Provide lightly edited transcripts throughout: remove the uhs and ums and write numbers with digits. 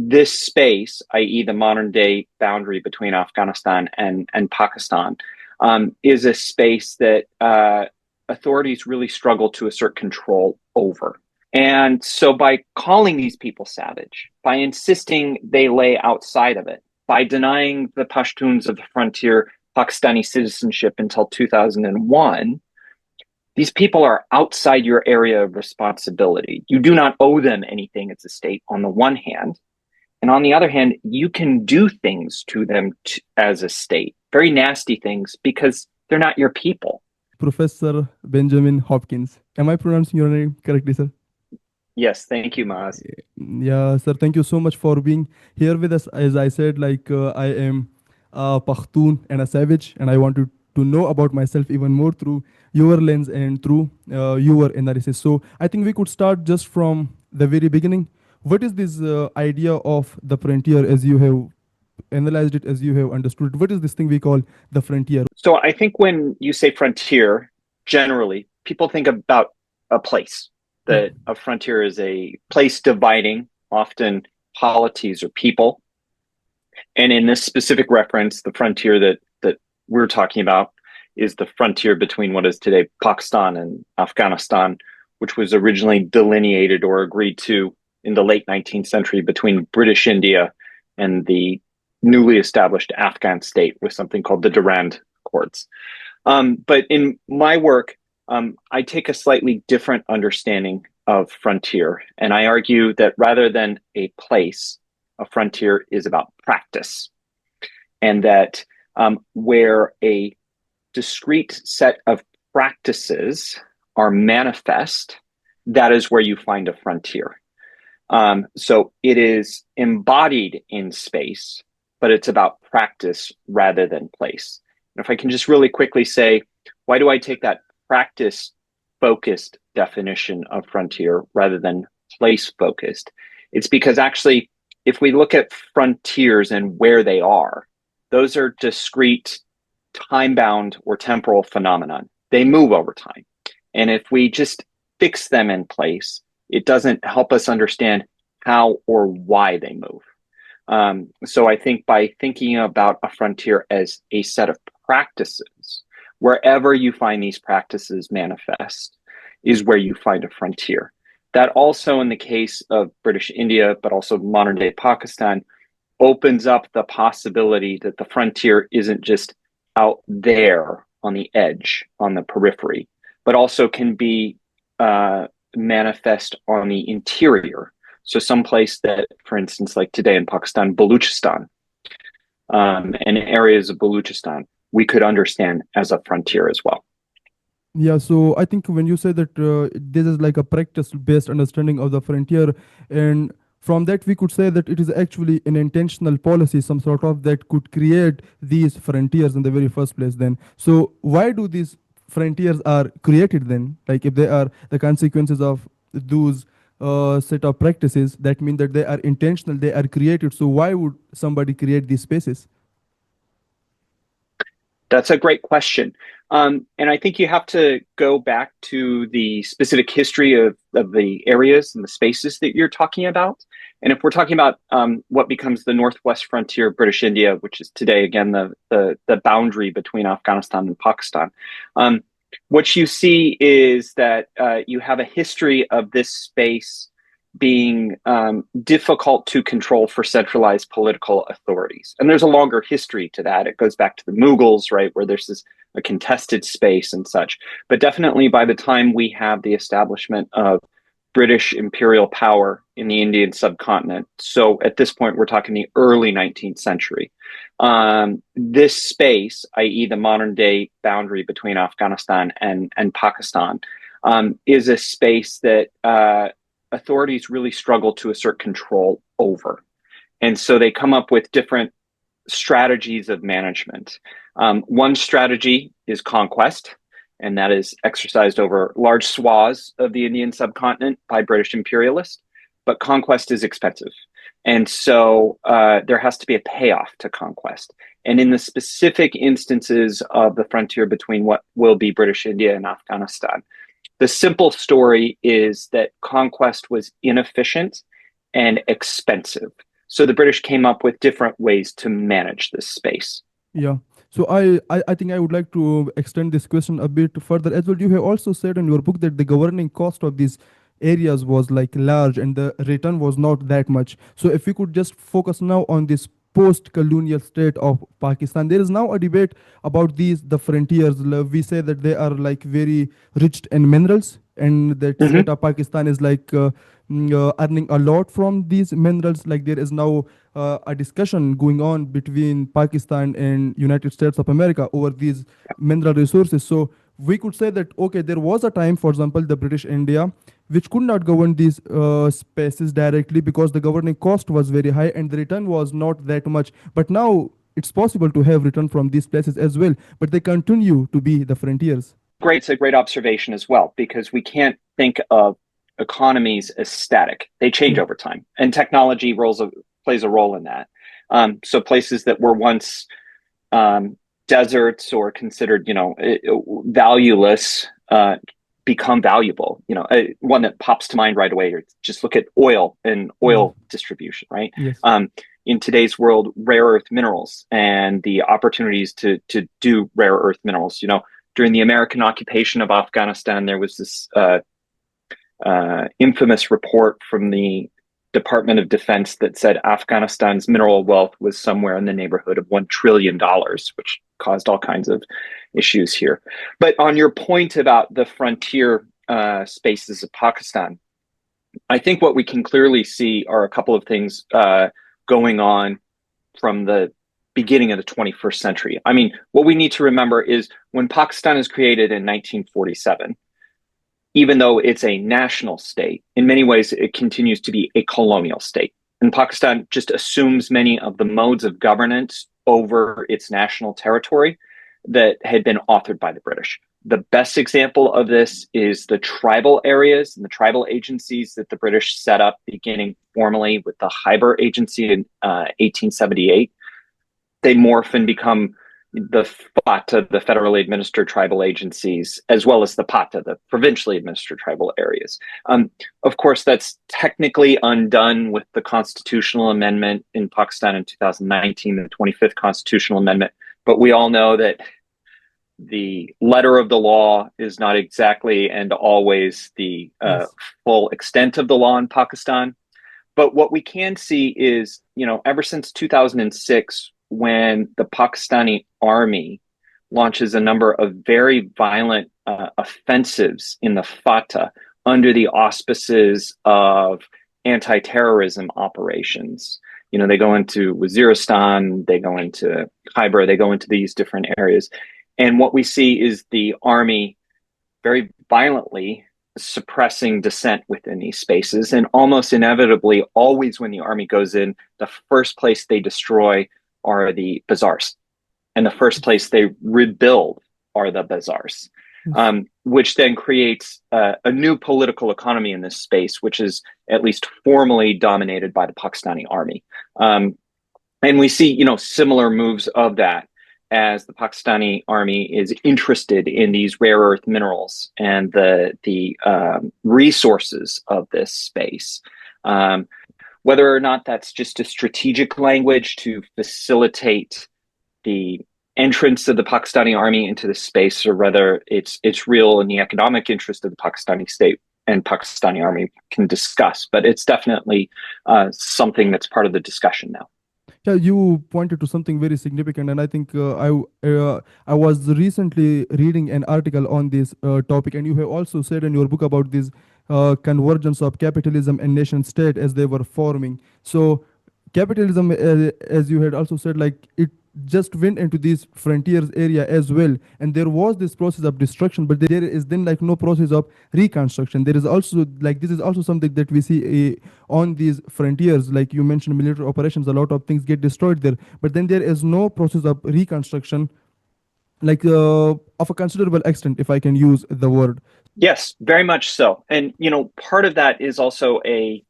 this space, i.e., the modern day boundary between Afghanistan and Pakistan, is a space that authorities really struggle to assert control over. And so by calling these people savage, by insisting they lay outside of it, by denying the Pashtuns of the frontier Pakistani citizenship until 2001, these people are outside your area of responsibility. You do not owe them anything as a state on the one hand. And on the other hand, you can do things to them as a state, very nasty things, because they're not your people. Professor Benjamin Hopkins. Am I pronouncing your name correctly, sir? Yes, thank you, Maz. Yeah, sir, thank you so much for being here with us. As I said, I am a Pakhtun and a savage, and I want to know about myself even more through your lens and through your analysis. So I think we could start just from the very beginning. What is this idea of the frontier as you have analyzed it, as you have understood it? What is this thing we call the frontier? So I think when you say frontier, generally, people think about a place. That a frontier is a place dividing often polities or people. And in this specific reference, the frontier that we're talking about is the frontier between what is today Pakistan and Afghanistan, which was originally delineated or agreed to in the late 19th century between British India and the newly established Afghan state with something called the Durand Accords. But in my work, I take a slightly different understanding of frontier, and I argue that rather than a place, a frontier is about practice, and that where a discrete set of practices are manifest, that is where you find a frontier. So it is embodied in space, but it's about practice rather than place. And if I can just really quickly say, why do I take that practice-focused definition of frontier rather than place-focused? It's because actually, if we look at frontiers and where they are, those are discrete, time-bound or temporal phenomenon. They move over time. And if we just fix them in place, it doesn't help us understand how or why they move. So I think by thinking about a frontier as a set of practices, wherever you find these practices manifest is where you find a frontier. That also in the case of British India, but also modern day Pakistan, opens up the possibility that the frontier isn't just out there on the edge, on the periphery, but also can be manifest on the interior. So someplace that, for instance, like today in Pakistan, Baluchistan, and areas of Baluchistan, we could understand as a frontier as well. Yeah, so I think when you say that this is like a practice-based understanding of the frontier, and from that we could say that it is actually an intentional policy, some sort of, that could create these frontiers in the very first place then. So why do these frontiers are created then? Like if they are the consequences of those set of practices, that mean that they are intentional, they are created. So why would somebody create these spaces? That's a great question. And I think you have to go back to the specific history of the areas and the spaces that you're talking about. And if we're talking about what becomes the northwest frontier of British India, which is today, again, the boundary between Afghanistan and Pakistan, what you see is that you have a history of this space being difficult to control for centralized political authorities. And there's a longer history to that. It goes back to the Mughals, right, where there's a contested space and such. But definitely by the time we have the establishment of British imperial power in the Indian subcontinent, so at this point, we're talking the early 19th century, this space, i.e. the modern day boundary between Afghanistan and Pakistan, is a space that authorities really struggle to assert control over. And so they come up with different strategies of management. One strategy is conquest, and that is exercised over large swaths of the Indian subcontinent by British imperialists. But conquest is expensive. And so there has to be a payoff to conquest. And in the specific instances of the frontier between what will be British India and Afghanistan, the simple story is that conquest was inefficient and expensive. So the British came up with different ways to manage this space. Yeah. So I think I would like to extend this question a bit further as well. You have also said in your book that the governing cost of these areas was like large and the return was not that much. So if we could just focus now on this post-colonial state of Pakistan, there is now a debate about these the frontiers. We say that they are like very rich in minerals, and that state Mm-hmm. of Pakistan is like earning a lot from these minerals. Like there is now a discussion going on between Pakistan and United States of America over these mineral resources. So we could say that okay, there was a time, for example, the British India, which could not govern these spaces directly because the governing cost was very high and the return was not that much. But now it's possible to have return from these places as well, but they continue to be the frontiers. Great. It's a great observation as well, because we can't think of economies as static. They change Yeah. over time, and technology plays a role in that. So places that were once deserts or considered, valueless, become valuable. One that pops to mind right away, or just look at oil and Yeah. oil distribution, right? Yes. In today's world, rare earth minerals and the opportunities to do rare earth minerals. During the American occupation of Afghanistan, there was this infamous report from the Department of Defense that said Afghanistan's mineral wealth was somewhere in the neighborhood of $1 trillion, which caused all kinds of issues here. But on your point about the frontier spaces of Pakistan, I think what we can clearly see are a couple of things going on from the beginning of the 21st century. I mean, what we need to remember is when Pakistan is created in 1947, even though it's a national state, in many ways it continues to be a colonial state. And Pakistan just assumes many of the modes of governance over its national territory that had been authored by the British. The best example of this is the tribal areas and the tribal agencies that the British set up, beginning formally with the Khyber Agency in 1878. They morph and become the FATA, the federally administered tribal agencies, as well as the PATA, the provincially administered tribal areas. Of course, that's technically undone with the constitutional amendment in Pakistan in 2019, the 25th constitutional amendment. But we all know that the letter of the law is not exactly and always the Yes. full extent of the law in Pakistan. But what we can see is, ever since 2006, when the Pakistani army launches a number of very violent offensives in the FATA under the auspices of anti-terrorism operations. They go into Waziristan, they go into Khyber, they go into these different areas. And what we see is the army very violently suppressing dissent within these spaces. And almost inevitably, always when the army goes in, the first place they destroy are the bazaars. And the first place they rebuild are the bazaars, Yes. which then creates a new political economy in this space, which is at least formally dominated by the Pakistani army. And we see, similar moves of that as the Pakistani army is interested in these rare earth minerals and the resources of this space. Whether or not that's just a strategic language to facilitate the entrance of the Pakistani army into the space, or whether it's real in the economic interest of the Pakistani state and Pakistani army, can discuss. But it's definitely something that's part of the discussion now. Yeah, you pointed to something very significant, and I think I was recently reading an article on this topic, and you have also said in your book about this convergence of capitalism and nation state as they were forming. So capitalism, as you had also said, like it just went into these frontiers area as well, and there was this process of destruction, but there is then like no process of reconstruction. There is also like this is also something that we see on these frontiers, like you mentioned military operations, a lot of things get destroyed there, but then there is no process of reconstruction, like of a considerable extent, if I can use the word. Yes, very much so. And, part of that is also a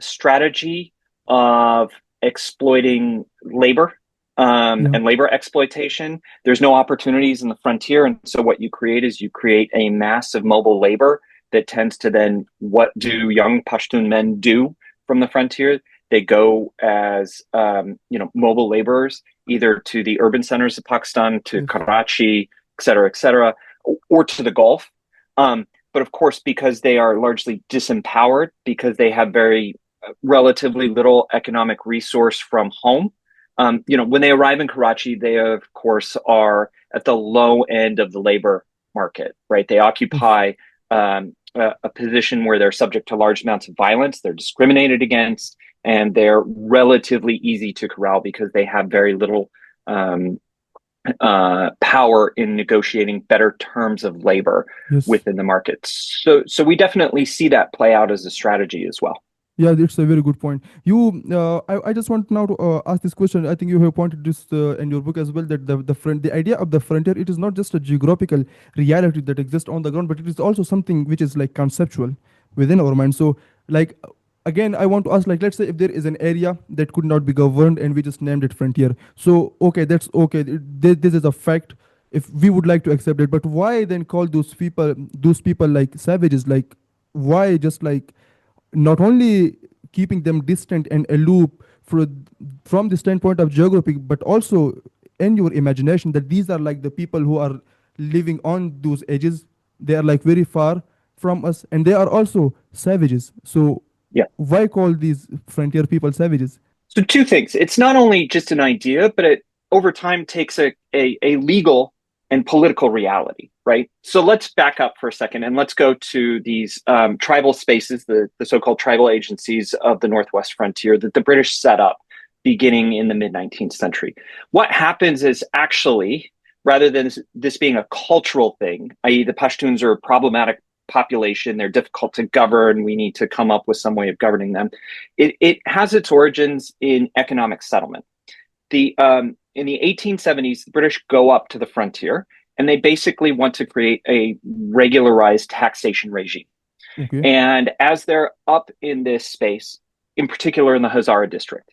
strategy of exploiting labor Yeah. and labor exploitation. There's no opportunities in the frontier. And so what you create is you create a mass of mobile labor that tends to then, what do young Pashtun men do from the frontier? They go as mobile laborers, either to the urban centers of Pakistan, to Yes. Karachi, et cetera, or to the Gulf. But of course, because they are largely disempowered, because they have very relatively little economic resource from home, when they arrive in Karachi, they of course are at the low end of the labor market, right? They Yes. occupy a position where they're subject to large amounts of violence, they're discriminated against, and they're relatively easy to corral because they have very little um, power in negotiating better terms of labor Yes. within the market. So we definitely see that play out as a strategy as well. Yeah, it's a very good point. I just want now to ask this question. I think you have pointed this in your book as well, that the idea of the frontier, it is not just a geographical reality that exists on the ground, but it is also something which is like conceptual within our mind. So, like, again, I want to ask, like, let's say if there is an area that could not be governed and we just named it frontier. So, okay, that's okay. This is a fact. If we would like to accept it, but why then call those people like savages? Like, why just like not only keeping them distant and aloof from the standpoint of geography, but also in your imagination that these are like the people who are living on those edges. They are like very far from us, and they are also savages. So Yeah. why call these frontier people savages? So two things. It's not only just an idea, but it over time takes a legal and political reality, right? So let's back up for a second and let's go to these tribal spaces, the so-called tribal agencies of the Northwest frontier that the British set up beginning in the mid-19th century. What happens is actually, rather than this being a cultural thing, i.e. the Pashtuns are a problematic population, they're difficult to govern, we need to come up with some way of governing them, it has its origins in economic settlement. In the 1870s, the British go up to the frontier and they basically want to create a regularized taxation regime. Okay. And as they're up in this space, in particular in the Hazara district,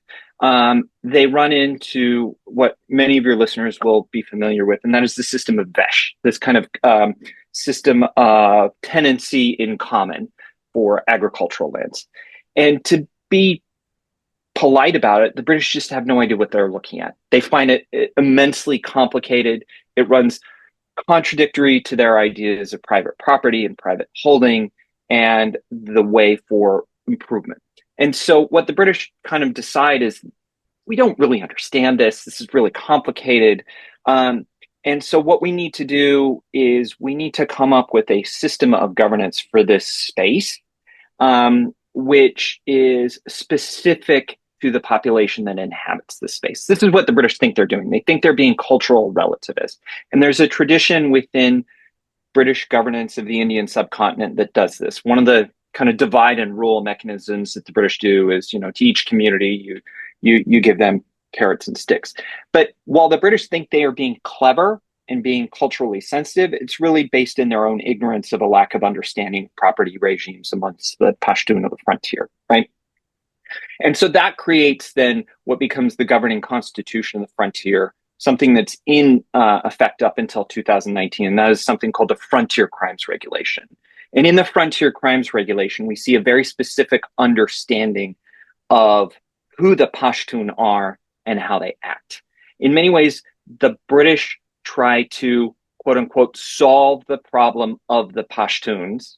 they run into what many of your listeners will be familiar with, and that is the system of Vesh, this kind of system of tenancy in common for agricultural lands. And to be polite about it, the British just have no idea what they're looking at. They find it immensely complicated. It runs contradictory to their ideas of private property and private holding and the way for improvement. And so what the British kind of decide is, we don't really understand this. This is really complicated. And so what we need to do is we need to come up with a system of governance for this space, which is specific to the population that inhabits this space. This is what the British think they're doing. They think they're being cultural relativists. And there's a tradition within British governance of the Indian subcontinent that does this. One of the kind of divide and rule mechanisms that the British do is, to each community, you give them carrots and sticks. But while the British think they are being clever and being culturally sensitive, it's really based in their own ignorance of a lack of understanding of property regimes amongst the Pashtun of the frontier, right? And so that creates then what becomes the governing constitution of the frontier, something that's in effect up until 2019, and that is something called the Frontier Crimes Regulation. And in the Frontier Crimes Regulation, we see a very specific understanding of who the Pashtun are and how they act. In many ways, the British try to, quote unquote, solve the problem of the Pashtuns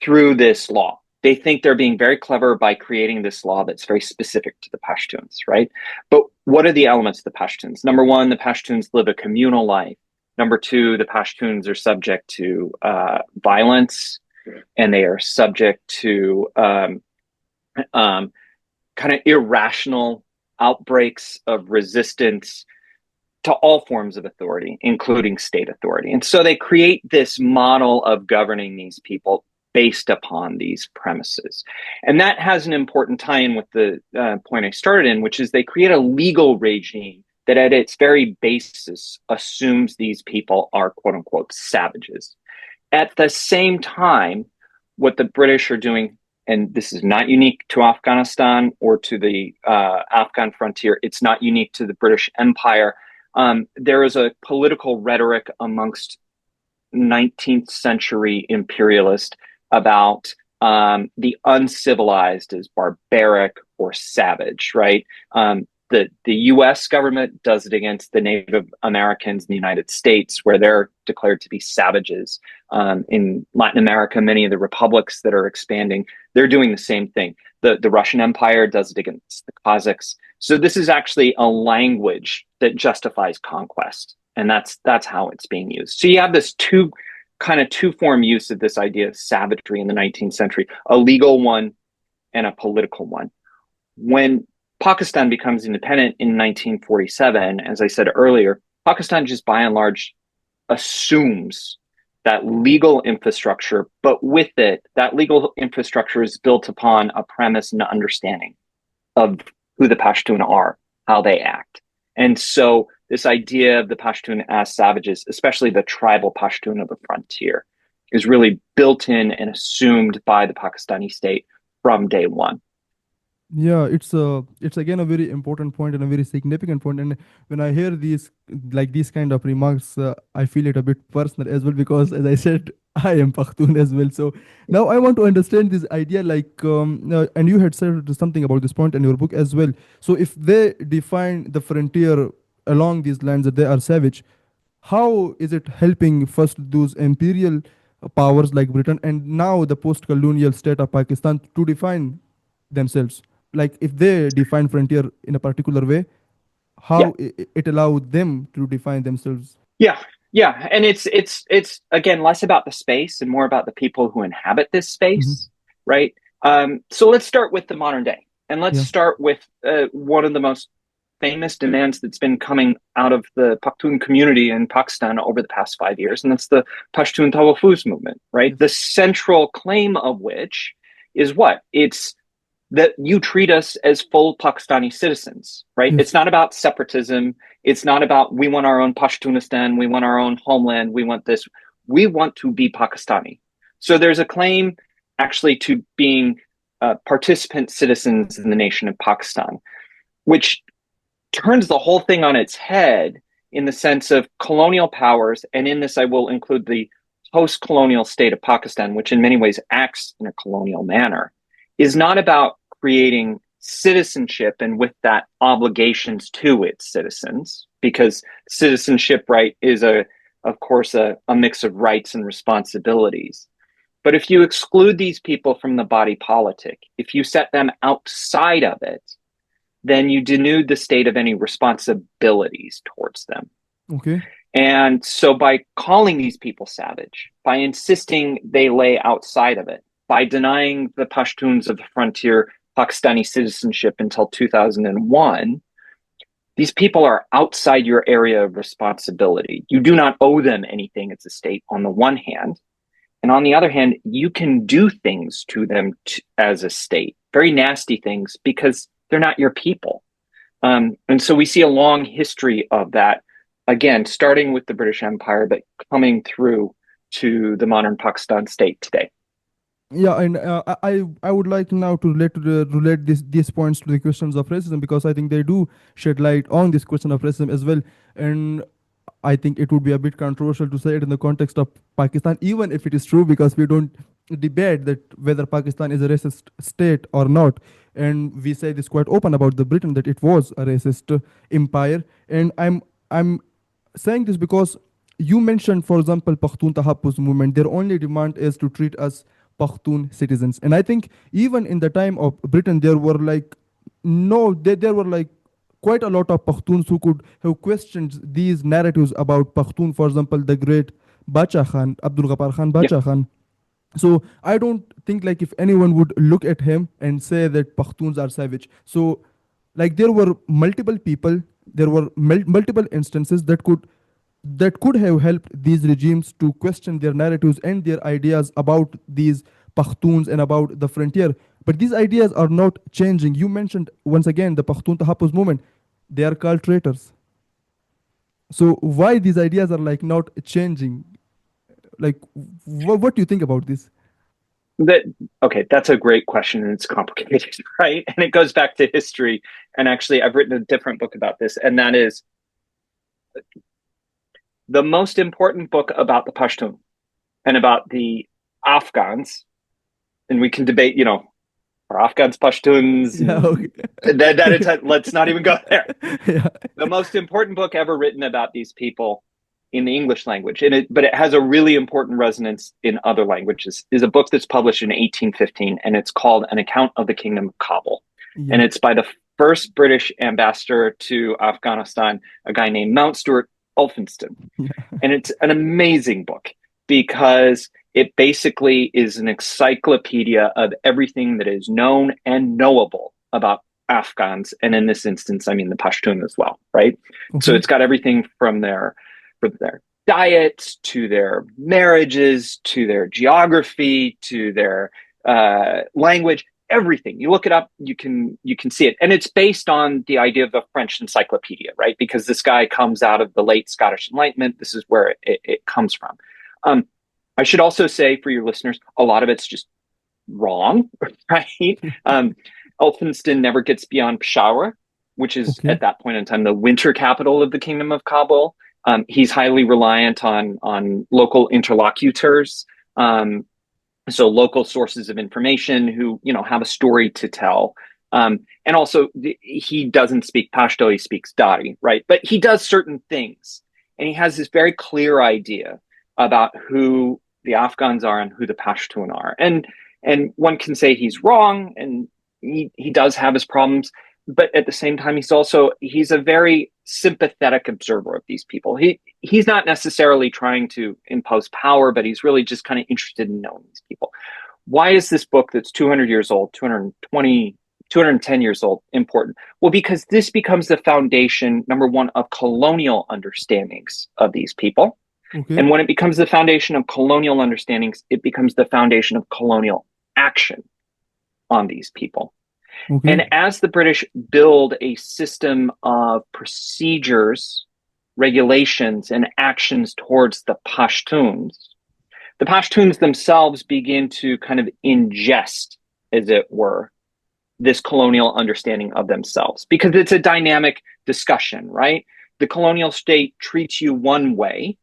through this law. They think they're being very clever by creating this law that's very specific to the Pashtuns, right? But what are the elements of the Pashtuns? Number one, the Pashtuns live a communal life. Number two, the Pashtuns are subject to violence, and they are subject to kind of irrational outbreaks of resistance to all forms of authority, including state authority. And so they create this model of governing these people based upon these premises. And that has an important tie-in with the point I started in, which is they create a legal regime that at its very basis assumes these people are, quote unquote, savages. At the same time, what the British are doing, and this is not unique to Afghanistan or to the Afghan frontier, it's not unique to the British Empire. There is a political rhetoric amongst 19th century imperialists about the uncivilized as barbaric or savage, right? The U.S. government does it against the Native Americans in the United States, where they're declared to be savages. In Latin America, many of the republics that are expanding, they're doing the same thing. The Russian Empire does it against the Kazakhs. So this is actually a language that justifies conquest, and that's how it's being used. So you have this two form use of this idea of savagery in the 19th century, a legal one and a political one. When Pakistan becomes independent in 1947, as I said earlier, Pakistan just by and large assumes that legal infrastructure, but with it, that legal infrastructure is built upon a premise and understanding of who the Pashtun are, how they act. And so this idea of the Pashtun as savages, especially the tribal Pashtun of the frontier, is really built in and assumed by the Pakistani state from day one. Yeah, it's again a very important point and a very significant point. And when I hear these kind of remarks, I feel it a bit personal as well because, as I said, I am Pakhtun as well. So now I want to understand this idea, and you had said something about this point in your book as well. So if they define the frontier along these lands that they are savage, how is it helping first those imperial powers like Britain and now the post-colonial state of Pakistan to define themselves? Like if they define frontier in a particular way, Yeah. how it allowed them to define themselves? Yeah, yeah, and it's again less about the space and more about the people who inhabit this Hmm. space, right? So let's start with the modern day, and let's Yeah. start with one of the most famous demands that's been coming out of the Pakhtun community in Pakistan over the past 5 years, and that's the Pashtun Tawaffuz movement, right? Yes. The central claim of which is what? It's that you treat us as full Pakistani citizens, right? It's Yes. not about separatism. It's not about we want our own Pashtunistan, we want our own homeland, we want this. We want to be Pakistani. So there's a claim actually to being participant citizens in the nation of Pakistan, which turns the whole thing on its head in the sense of colonial powers. And in this, I will include the post colonial state of Pakistan, which in many ways acts in a colonial manner, is not about creating citizenship and with that obligations to its citizens, because citizenship, right, is of course, a mix of rights and responsibilities. But if you exclude these people from the body politic, if you set them outside of it, then you denude the state of any responsibilities towards them. Okay. And so by calling these people savage, by insisting they lay outside of it, by denying the Pashtuns of the frontier Pakistani citizenship until 2001, these people are outside your area of responsibility. You do not owe them anything as a state on the one hand. And on the other hand, you can do things to them as a state, very nasty things, because they're not your people. And so we see a long history of that, again, starting with the British Empire, but coming through to the modern Pakistan state today. Yeah, and I would like now to relate these points to the questions of racism because I think they do shed light on this question of racism as well. And I think it would be a bit controversial to say it in the context of Pakistan, even if it is true, because we don't debate that whether Pakistan is a racist state or not. And we say this quite open about the Britain that it was a racist empire. And I'm saying this because you mentioned, for example, Pakhtun Tahappuz movement. Their only demand is to treat us Pakhtun citizens. And I think even in the time of Britain, there were like no, there were like quite a lot of Pakhtuns who could have questioned these narratives about Pakhtun, for example, the great Bacha Khan, Abdul Ghaffar Khan Yeah, Bacha Khan. So I don't think like if anyone would look at him and say that Pakhtuns are savage. So like there were multiple people, there were multiple instances that could have helped these regimes to question their narratives and their ideas about these Pakhtuns and about the frontier. But these ideas are not changing. You mentioned once again the Pakhtun Tahappuz movement. They are called traitors. So why these ideas are like not changing? Like, what do you think about this? that okay, that's a great question and it's complicated, right? And it goes back to history. And actually, I've written a different book about this, and that is the most important book about the Pashtun and about the Afghans. And we can debate, or Afghans, Pashtuns, Yeah, and okay. let's not even go there. Yeah. The most important book ever written about these people in the English language, but it has a really important resonance in other languages, is a book that's published in 1815, and it's called An Account of the Kingdom of Kabul. And Yeah. it's by the first British ambassador to Afghanistan, a guy named Mount Stuart Elphinston. Yeah. And it's an amazing book because it basically is an encyclopedia of everything that is known and knowable about Afghans. And in this instance, I mean the Pashtun as well, right? So Okay. it's got everything from their diets to their marriages to their geography to their language, everything. You look it up, you can see it. And it's based on the idea of the French encyclopedia, right? Because this guy comes out of the late Scottish Enlightenment. This is where it comes from. I should also say for your listeners, a lot of it's just wrong, right? Elphinston never gets beyond Peshawar, which is Okay. at that point in time the winter capital of the Kingdom of Kabul. He's highly reliant on local interlocutors, so local sources of information who have a story to tell. And also, he doesn't speak Pashto; he speaks Dari, right? But he does certain things, and he has this very clear idea about who the Afghans are and who the Pashtun are. And one can say he's wrong, and he does have his problems, but at the same time, he's a very sympathetic observer of these people. He's not necessarily trying to impose power, but he's really just kind of interested in knowing these people. Why is this book that's 200 years old, 220, 210 years old important? Well, because this becomes the foundation, number one, of colonial understandings of these people. Okay. And when it becomes the foundation of colonial understandings, it becomes the foundation of colonial action on these people. Okay. And as the British build a system of procedures, regulations, and actions towards the Pashtuns themselves begin to kind of ingest, as it were, this colonial understanding of themselves, because it's a dynamic discussion, right? The colonial state treats you one way,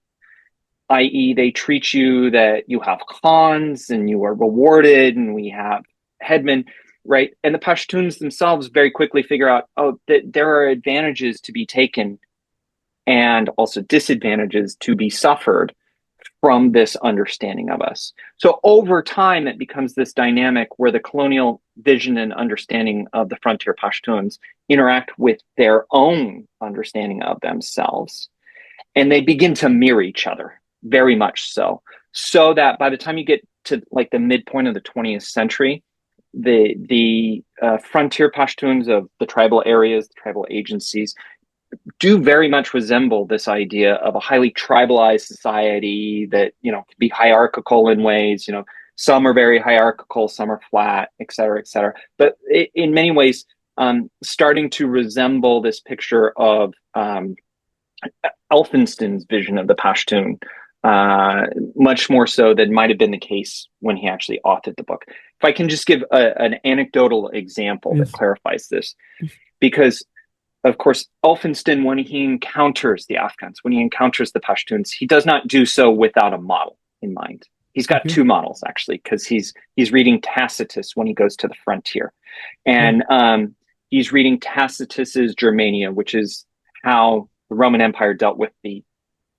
i.e., they treat you that you have khans and you are rewarded, and we have headmen, right? And the Pashtuns themselves very quickly figure out, that there are advantages to be taken and also disadvantages to be suffered from this understanding of us. So over time, it becomes this dynamic where the colonial vision and understanding of the frontier Pashtuns interact with their own understanding of themselves, and they begin to mirror each other, very much so. So that by the time you get to like the midpoint of the 20th century, the frontier Pashtuns of the tribal areas, the tribal agencies, do very much resemble this idea of a highly tribalized society that can be hierarchical in ways. Some are very hierarchical, some are flat, et cetera, et cetera. But in many ways, starting to resemble this picture of Elphinston's vision of the Pashtun, much more so than might have been the case when he actually authored the book. If I can just give an anecdotal example that Yes. clarifies this, Yes. because of course, Elphinston, when he encounters the Afghans, when he encounters the Pashtuns, he does not do so without a model in mind. He's got Okay. two models, actually, because he's reading Tacitus when he goes to the frontier. Yeah. And he's reading Tacitus's Germania, which is how the Roman Empire dealt with the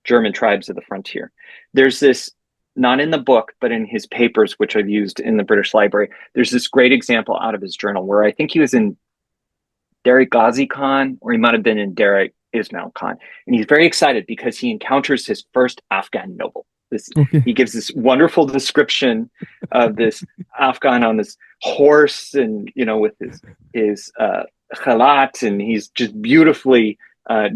German tribes of the frontier. There's this, not in the book, but in his papers, which I've used in the British Library, there's this great example out of his journal where I think he was in Derek Ghazi Khan, or he might have been in Derek Ismail Khan. And he's very excited because he encounters his first Afghan noble. Okay. He gives this wonderful description of this Afghan on this horse and, with his khalat, and he's just beautifully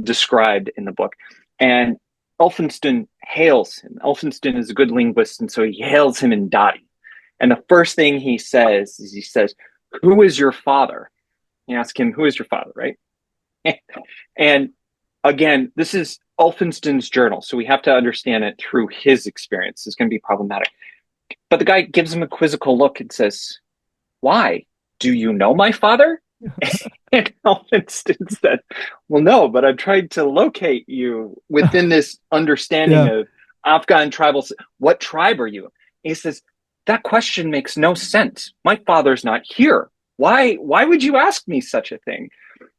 described in the book. And Elphinston hails him. Elphinston is a good linguist, and so he hails him in Dari. And the first thing he says is, "Who is your father?" You ask him, "Who is your father?" Right? And again, this is Elphinston's journal, so we have to understand it through his experience. It's going to be problematic. But the guy gives him a quizzical look and says, "Why? Do you know my father?" And Elphinston said, "Well, no, but I'm trying to locate you within this understanding Yeah. of Afghan tribal. What tribe are you?" And he says, "That question makes no sense. My father's not here." Why would you ask me such a thing?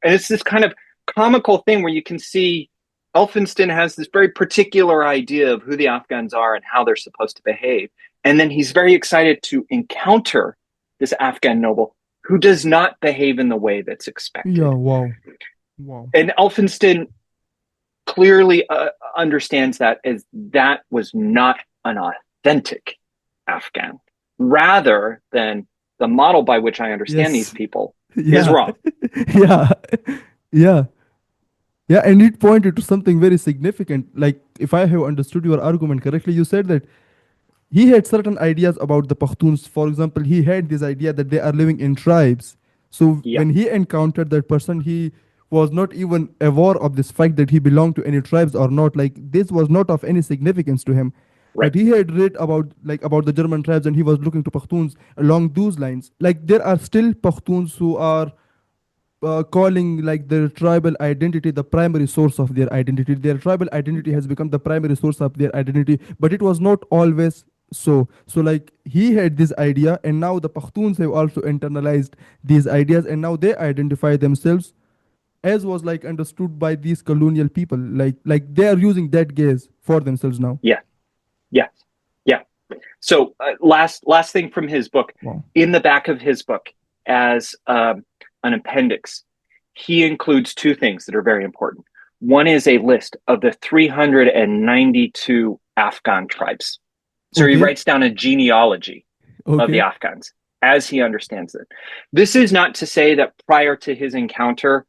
And it's this kind of comical thing where you can see Elphinston has this very particular idea of who the Afghans are and how they're supposed to behave. And then he's very excited to encounter this Afghan noble who does not behave in the way that's Yeah, expected. wow. Wow. And Elphinston clearly understands that as that was not an authentic Afghan, rather than the model by which I understand these Yes. people is Yeah. wrong. Yeah. Yeah. Yeah, and it pointed to something very significant. Like, if I have understood your argument correctly, you said that he had certain ideas about the Pakhtuns. For example, he had this idea that they are living in tribes. So Yeah, when he encountered that person, he was not even aware of this fact that he belonged to any tribes or not. Like, this was not of any significance to him. right. But he had read about the German tribes, and he was looking to Pakhtuns along those lines. Like, there are still Pakhtuns who are calling like their tribal identity the primary source of their identity. Their tribal identity Yeah, has become the primary source of their identity, but it was not always so. So like he had this idea, and now the Pakhtuns have also internalized these ideas, and now they identify themselves as was like understood by these colonial people. Like they are using that gaze for themselves now. yeah, yeah, yeah. So last thing from his book, Wow. in the back of his book, as an appendix, he includes two things that are very important. One is a list of the 392 Afghan tribes. So he Okay. writes down a genealogy of the Okay. Afghans as he understands it. This is not to say that prior to his encounter,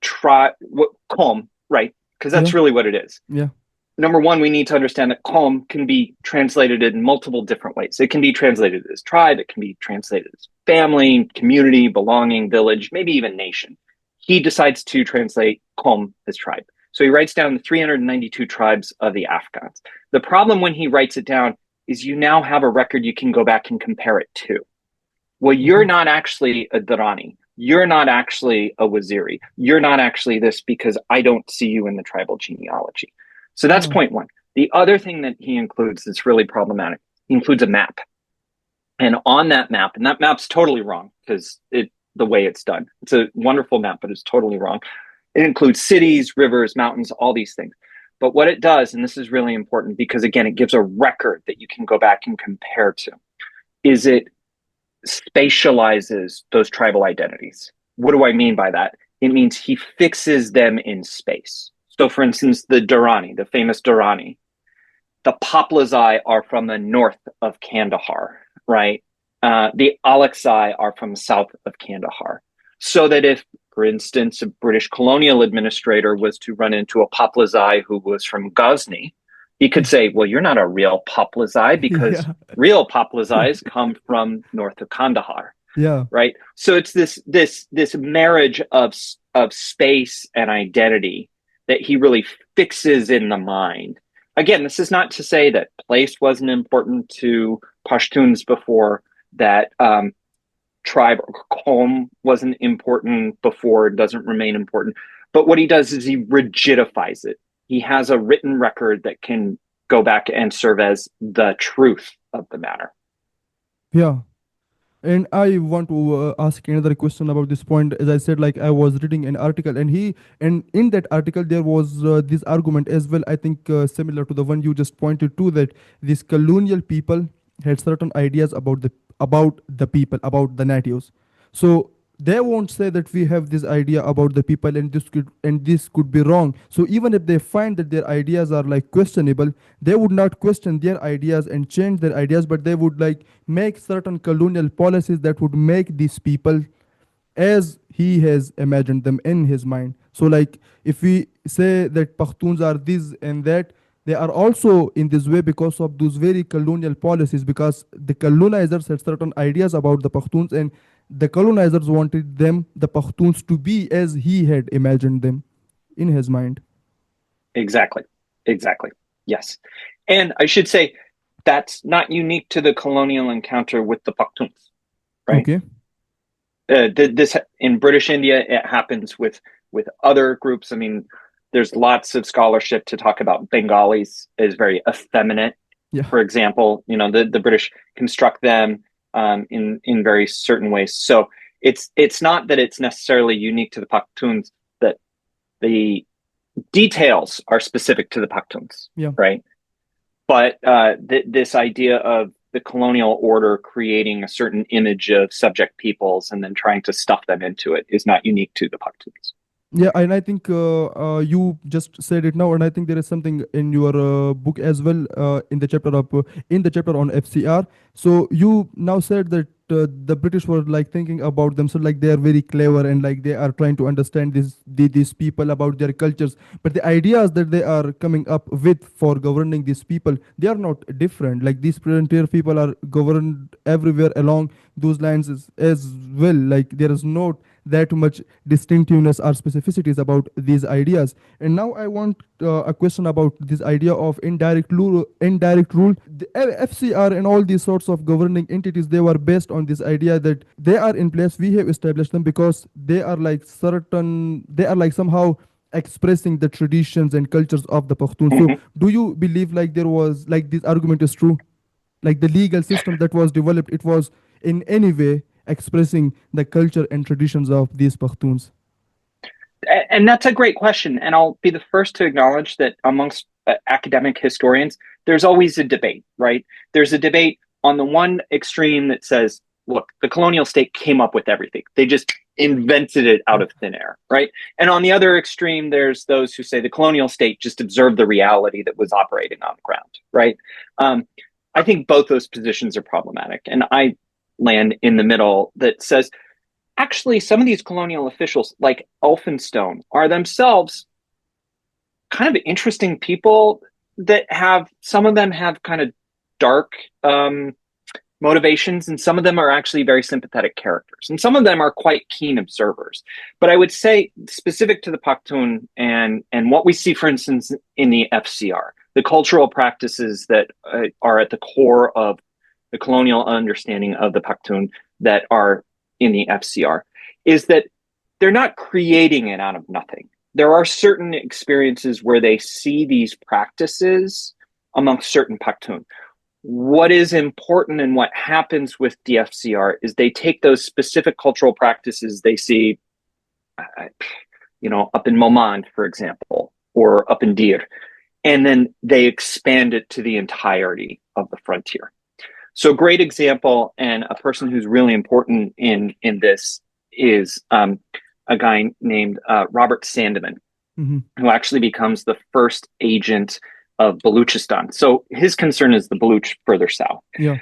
Qom, right? Because Yeah. that's really what it is. Yeah. Number one, we need to understand that Qom can be translated in multiple different ways. It can be translated as tribe, it can be translated as family, community, belonging, village, maybe even nation. He decides to translate Qom as tribe. So he writes down the 392 tribes of the Afghans. The problem when he writes it down is you now have a record you can go back and compare it to. Well, you're Okay. not actually a Durrani. You're not actually a Waziri. You're not actually this because I don't see you in the tribal genealogy. So that's Yeah. point one. The other thing that he includes that's really problematic, he includes a map. And on that map, and that map's totally wrong because the way it's done. It's a wonderful map, but it's totally wrong. It includes cities, rivers, mountains, all these things. But what it does, and this is really important because again, it gives a record that you can go back and compare to, is it spatializes those tribal identities. What do I mean by that? It means he fixes them in space. So, for instance, the Durrani, the famous Durrani, the Paplazai are from the north of Kandahar, right? The Alexei are from south of Kandahar. So that if, for instance, a British colonial administrator was to run into a Paplazai who was from Ghazni, he could say, well, you're not a real Paplazai because Yeah. real Paplazais come from north of Kandahar, Yeah. right? So it's this marriage of space and identity that he really fixes in the mind. Again, this is not to say that place wasn't important to Pashtuns before, that tribe or Qom wasn't important before, it doesn't remain important. But what he does is he rigidifies it. He has a written record that can go back and serve as the truth of the matter. Yeah. And I want to ask another question about this point. As I said, like I was reading an article, and in that article there was this argument as well. I think similar to the one you just pointed to, that these colonial people had certain ideas about the people, about the natives. So they won't say that we have this idea about the people, and this could be wrong. So even if they find that their ideas are like questionable, they would not question their ideas and change their ideas, but they would like make certain colonial policies that would make these people as he has imagined them in his mind. So like if we say that Pakhtuns are this and that, they are also in this way because of those very colonial policies, because the colonizers had certain ideas about the Pakhtuns, and the colonizers wanted them, the Pakhtuns, to be as he had imagined them in his mind. Exactly. Exactly. Yes. And I should say that's not unique to the colonial encounter with the Pakhtuns, right? Okay. This in British India, it happens with other groups. I mean, there's lots of scholarship to talk about Bengalis as very effeminate. Yeah. For example, the British construct them in very certain ways. So It's not that it's necessarily unique to the Pakhtuns, that the details are specific to the Pakhtuns, Yeah. right? But this idea of the colonial order creating a certain image of subject peoples and then trying to stuff them into it is not unique to the Pakhtuns. Yeah, and I think you just said it now, and I think there is something in your book as well, in the chapter on FCR. So you now said that the British were like thinking about themselves like they are very clever and like they are trying to understand these people about their cultures. But the ideas that they are coming up with for governing these people, they are not different. Like these frontier people are governed everywhere along those lines as well. Like there is not that much distinctiveness or specificities about these ideas. And now I want a question about this idea of indirect rule. Indirect rule. The FCR and all these sorts of governing entities, they were based on this idea that they are in place. We have established them because they are like certain. They are like somehow expressing the traditions and cultures of the Pakhtun. So, Mm-hmm. do you believe like there was like this argument is true? Like the legal system that was developed, it was in any way expressing the culture and traditions of these Pakhtuns? And that's a great question. And I'll be the first to acknowledge that amongst academic historians, there's always a debate, right? There's a debate on the one extreme that says, look, the colonial state came up with everything. They just invented it out Yeah. of thin air, right? And on the other extreme, there's those who say the colonial state just observed the reality that was operating on the ground, right? I think both those positions are problematic. And I land in the middle that says, actually, some of these colonial officials, like Elphinstone, are themselves kind of interesting people that have, some of them have kind of dark motivations, and some of them are actually very sympathetic characters, and some of them are quite keen observers. But I would say, specific to the Pakhtun and what we see, for instance, in the FCR, the cultural practices that are at the core of the colonial understanding of the Pakhtun that are in the FCR, is that they're not creating it out of nothing. There are certain experiences where they see these practices amongst certain Pakhtun. What is important and what happens with DFCR is they take those specific cultural practices they see, up in Momand, for example, or up in Dir, and then they expand it to the entirety of the frontier. So, great example, and a person who's really important in this is a guy named Robert Sandeman, Mm-hmm. who actually becomes the first agent of Baluchistan. So his concern is the Baluch further south. Yeah.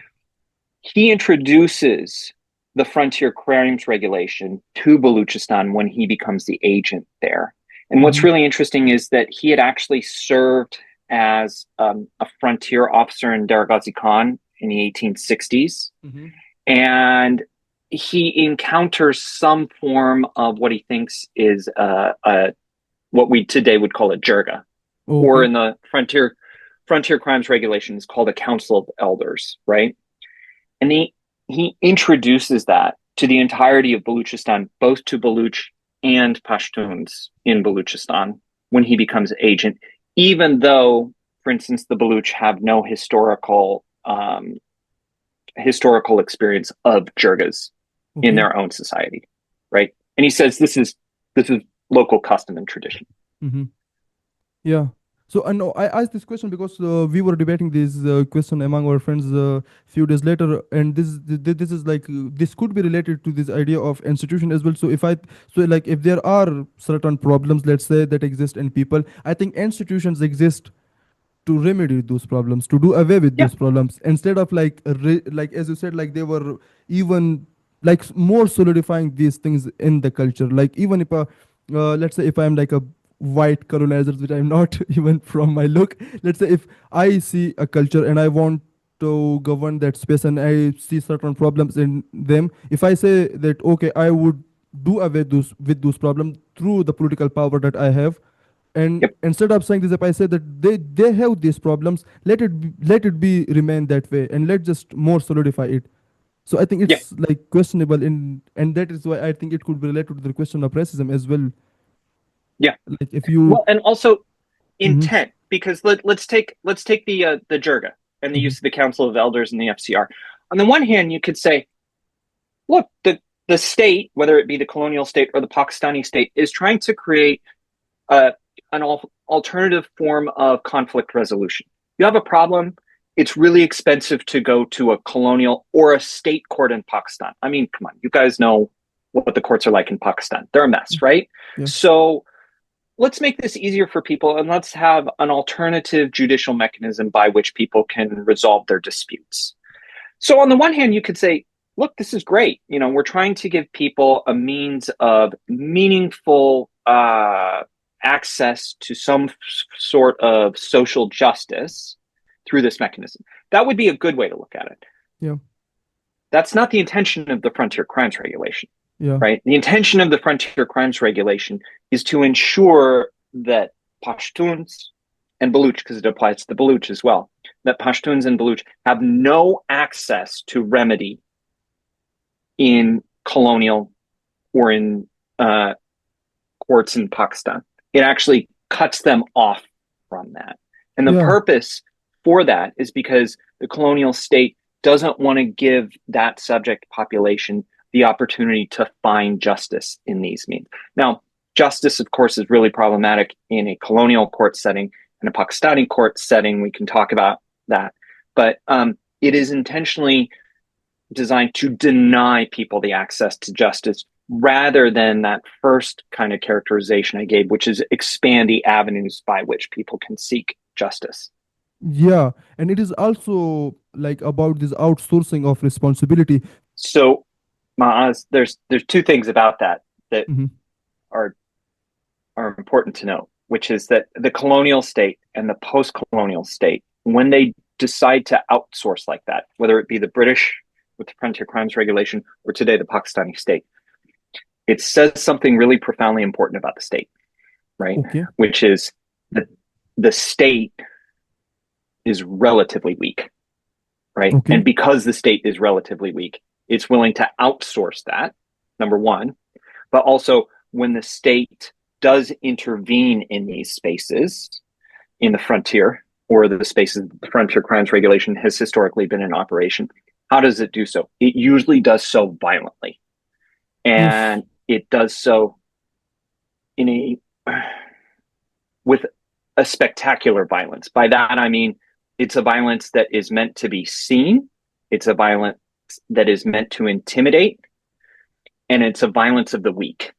He introduces the frontier crimes regulation to Baluchistan when he becomes the agent there. And what's Mm-hmm. really interesting is that he had actually served as a frontier officer in Darghazi Khan in the 1860s. Mm-hmm. And he encounters some form of what he thinks is what we today would call a jirga, or Okay. in the frontier crimes regulations called a council of elders, right? And he introduces that to the entirety of Baluchistan, both to Baluch and Pashtuns in Baluchistan when he becomes agent, even though, for instance, the Baluch have no historical experience of jirgas in Okay. their own society, right? And he says this is local custom and tradition. Mm-hmm. Yeah. So I know I asked this question because we were debating this question among our friends a few days later, and this is like this could be related to this idea of institution as well. So like if there are certain problems, let's say that exist in people, I think institutions exist to remedy those problems, to do away with Yeah, those problems, instead of like as you said, like they were even like more solidifying these things in the culture. Like even if let's say if I'm like a white colonizer, which I'm not even from my look, let's say if I see a culture and I want to govern that space and I see certain problems in them, if I say that okay, I would do away those problems through the political power that I have, and yep, instead of saying this, if I say that they have these problems, let it be remain that way, and let's just more solidify it. So I think yeah. it's like questionable in, and that is why I think it could be related to the question of racism as well. Yeah. Like if you. Well, and also Hmm. intent, because let's take the Jirga and the Hmm. use of the Council of Elders and the FCR. On the one hand, you could say, look, the state, whether it be the colonial state or the Pakistani state, is trying to create uh, an alternative form of conflict resolution. You have a problem, it's really expensive to go to a colonial or a state court in Pakistan. I mean, come on, you guys know what the courts are like in Pakistan. They're a mess, right? Yeah. So let's make this easier for people and let's have an alternative judicial mechanism by which people can resolve their disputes. So on the one hand, you could say, look, this is great. We're trying to give people a means of meaningful access to some sort of social justice through this mechanism. That would be a good way to look at it. Yeah. That's not the intention of the Frontier Crimes Regulation, Yeah. right? The intention of the Frontier Crimes Regulation is to ensure that Pashtuns and Baluch, because it applies to the Baluch as well, that Pashtuns and Baluch have no access to remedy in colonial or in courts in Pakistan. It actually cuts them off from that. And the Yeah. purpose for that is because the colonial state doesn't want to give that subject population the opportunity to find justice in these means. Now, justice, of course, is really problematic in a colonial court setting. In a Pakistani court setting, we can talk about that. But it is intentionally designed to deny people the access to justice rather than that first kind of characterization I gave, which is expand the avenues by which people can seek justice. Yeah, and it is also like about this outsourcing of responsibility. So, Maaz, there's two things about that that Mhm. are are important to note, which is that the colonial state and the post-colonial state, when they decide to outsource like that, whether it be the British with the Frontier Crimes Regulation or today the Pakistani state, it says something really profoundly important about the state, right? Okay. Which is that the state is relatively weak, right? Okay. And because the state is relatively weak, it's willing to outsource that, number one. But also, when the state does intervene in these spaces, in the frontier, or the spaces the Frontier Crimes Regulation has historically been in operation, how does it do so? It usually does so violently. Yes. And it does so in a with a spectacular violence. By that I mean it's a violence that is meant to be seen, it's a violence that is meant to intimidate, and it's a violence of the weak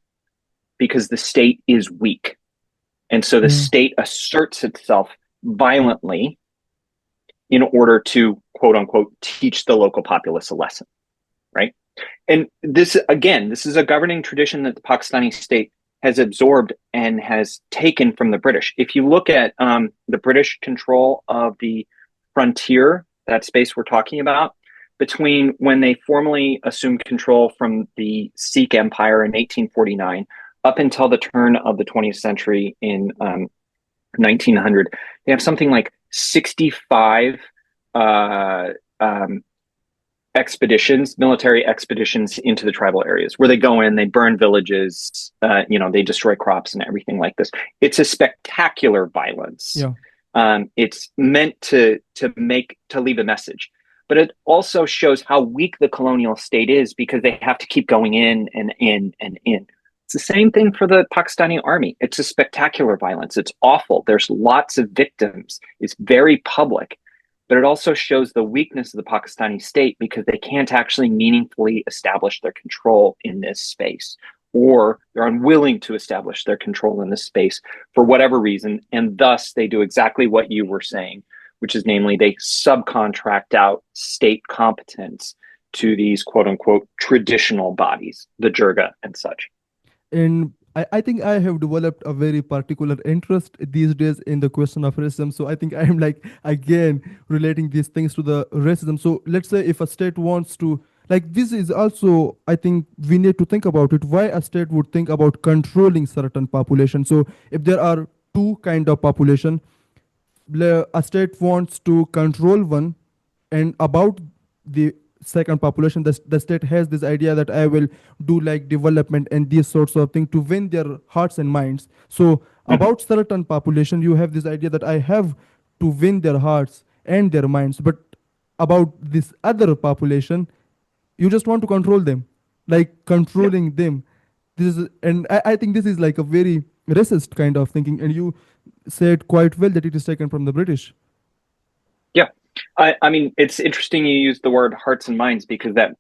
because the state is weak. And so the Yeah. state asserts itself violently in order to, quote unquote, teach the local populace a lesson, right? And this, again, this is a governing tradition that the Pakistani state has absorbed and has taken from the British. If you look at the British control of the frontier, that space we're talking about, between when they formally assumed control from the Sikh Empire in 1849 up until the turn of the 20th century in 1900, they have something like 65 uh, um, expeditions, military expeditions into the tribal areas where they go in, they burn villages, they destroy crops and everything like this. It's a spectacular violence. Yeah. It's meant to leave a message, but it also shows how weak the colonial state is because they have to keep going in and in and in. It's the same thing for the Pakistani army. It's a spectacular violence. It's awful. There's lots of victims. It's very public. But it also shows the weakness of the Pakistani state because they can't actually meaningfully establish their control in this space, or they're unwilling to establish their control in this space for whatever reason. And thus they do exactly what you were saying, which is namely they subcontract out state competence to these quote unquote traditional bodies, the Jirga and such. And I think I have developed a very particular interest these days in the question of racism. So I think I am like again relating these things to the racism. So let's say if a state wants to, like, this is also, I think we need to think about it, why a state would think about controlling certain population. So if there are two kind of population, a state wants to control one, and about the second population, the state has this idea that I will do like development and these sorts of things to win their hearts and minds. So Mm-hmm. about certain population, you have this idea that I have to win their hearts and their minds, but about this other population, you just want to control them. like Yeah. controlling them. This is, and I think this is like a very racist kind of thinking, and you said quite well that it is taken from the British. Yeah. I mean, it's interesting you use the word hearts and minds because that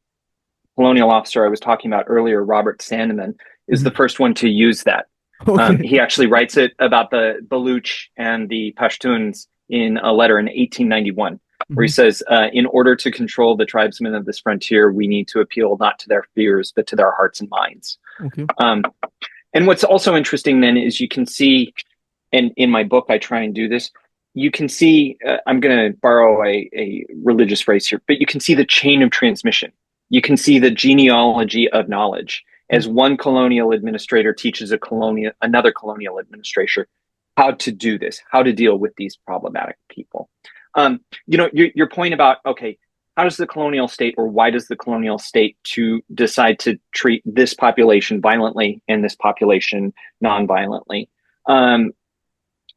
colonial officer I was talking about earlier, Robert Sandeman, is the Mhm. first one to use that. Okay. He actually writes it about the Baluch and the Pashtuns in a letter in 1891, where he Hmm. says, in order to control the tribesmen of this frontier, we need to appeal not to their fears, but to their hearts and minds. Okay. Um, and what's also interesting then is you can see, and in my book, I try and do this. You can see, I'm going to borrow a religious phrase here, but you can see the chain of transmission. You can see the genealogy of knowledge Mm. as one colonial administrator teaches another colonial administrator how to do this, how to deal with these problematic people. Your point about, okay, how does the colonial state, or why does the colonial state to decide to treat this population violently and this population non-violently? Um,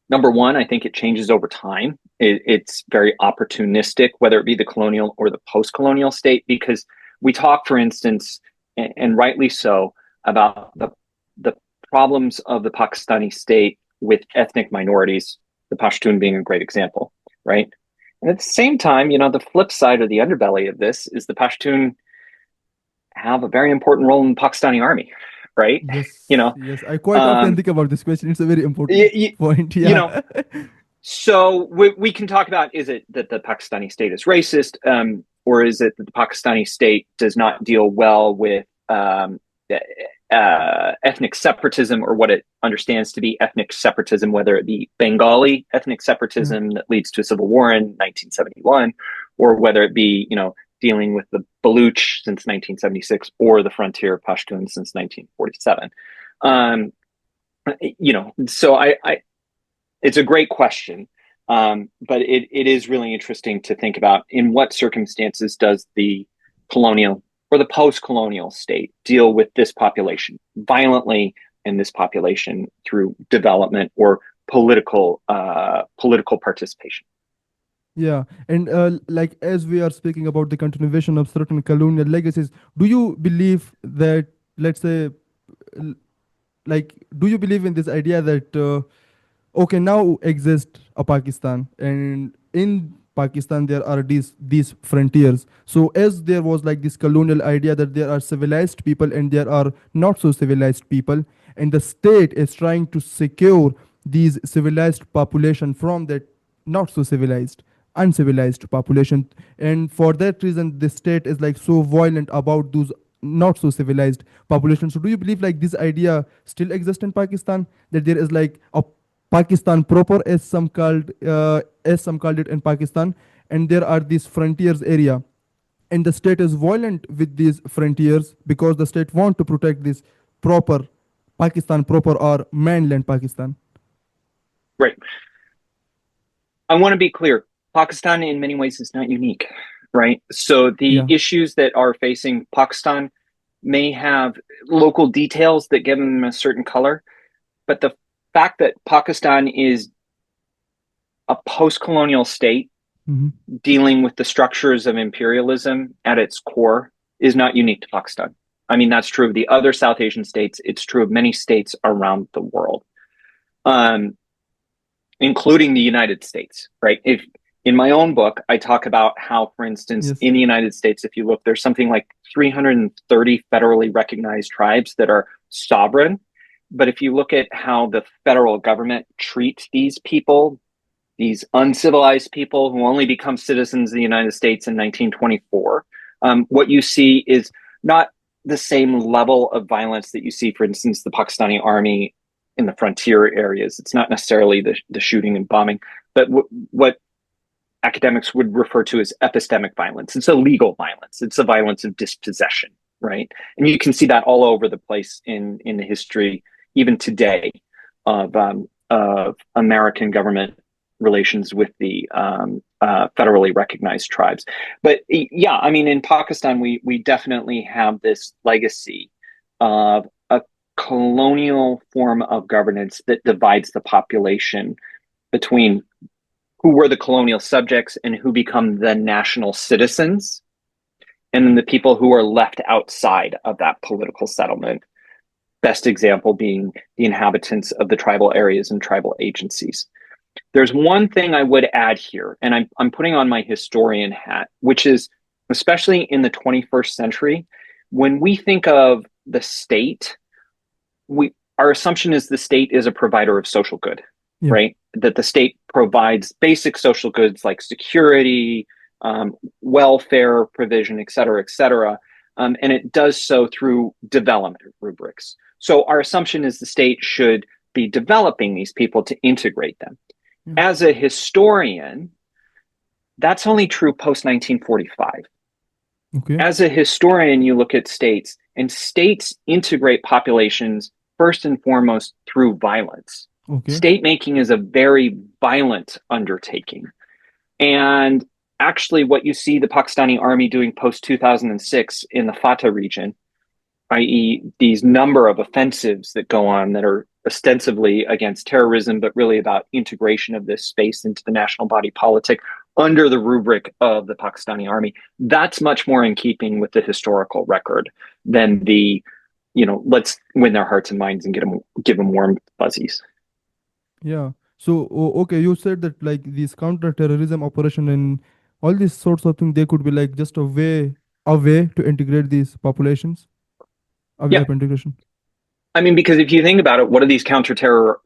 Number one, I think it changes over time. It's very opportunistic, whether it be the colonial or the post-colonial state, because we talk, for instance, and rightly so, about the problems of the Pakistani state with ethnic minorities, the Pashtun being a great example, right? And at the same time, the flip side or the underbelly of this is the Pashtun have a very important role in the Pakistani army, right? You Yes, know, yes. I quite often um, think about this question. It's a very important you, you, point. you know, Yeah. So we can talk about, is it that the Pakistani state is racist, or is it that the Pakistani state does not deal well with ethnic separatism, or what it understands to be ethnic separatism, whether it be Bengali ethnic Yeah. separatism that leads to a civil war in 1971, or whether it be, dealing with the Baluch since 1976 or the frontier Pashtun since 1947. Um, so it's a great question, but it is really interesting to think about in what circumstances does the colonial or the post-colonial state deal with this population violently, in this population through development or political participation. Yeah, and like as we are speaking about the continuation of certain colonial legacies, do you believe that, let's say, l- do you believe in this idea that okay, now exists a Pakistan, and in Pakistan there are these frontiers. So as there was like this colonial idea that there are civilized people and there are not so civilized people, and the state is trying to secure these civilized population from that not so civilized uncivilized population, and for that reason the state is like so violent about those not so civilized populations. So do you believe like this idea still exists in Pakistan, that there is like a Pakistan proper, as some called it in Pakistan, and there are these frontiers area, and the state is violent with these frontiers because the state want to protect this proper Pakistan proper or mainland Pakistan? Right. I want to be clear. Pakistan, in many ways, is not unique, right? So the Yeah. issues that are facing Pakistan may have local details that give them a certain color, but the fact that Pakistan is a post-colonial state Hmm. dealing with the structures of imperialism at its core is not unique to Pakistan. I mean, that's true of the other South Asian states. It's true of many states around the world, um, including the United States, right? If in my own book, I talk about how, for instance, Yes. in the United States, if you look, there's something like 330 federally recognized tribes that are sovereign. But if you look at how the federal government treats these people, these uncivilized people who only become citizens of the United States in 1924, what you see is not the same level of violence that you see, for instance, the Pakistani army in the frontier areas. It's not necessarily the shooting and bombing, but what academics would refer to as epistemic violence. It's a legal violence. It's a violence of dispossession, right? And you can see that all over the place in the history, even today, of American government relations with the federally recognized tribes. But yeah, I mean, in Pakistan, we definitely have this legacy of a colonial form of governance that divides the population between who were the colonial subjects and who become the national citizens. and then the people who are left outside of that political settlement. Best example being the inhabitants of the tribal areas and tribal agencies. There's one thing I would add here, and I'm putting on my historian hat, which is especially in the 21st century, when we think of the state, our assumption is the state is a provider of social good, Yeah. right? That the state provides basic social goods like security, welfare provision, et cetera, et cetera. And it does so through development rubrics. So our assumption is the state should be developing these people to integrate them. Yeah. As a historian, that's only true post 1945. Okay. As a historian, you look at states, and states integrate populations first and foremost through violence. Okay. State making is a very violent undertaking. And actually, what you see the Pakistani army doing post 2006 in the Fatah region, i.e., these number of offensives that go on that are ostensibly against terrorism, but really about integration of this space into the national body politic under the rubric of the Pakistani army, that's much more in keeping with the historical record than the, let's win their hearts and minds and give them warm fuzzies. Yeah. So, okay, you said that like these counter-terrorism operation and all these sorts of things, they could be like just a way to integrate these populations, a way Yeah. of integration. I mean, because if you think about it, what do these counter-terror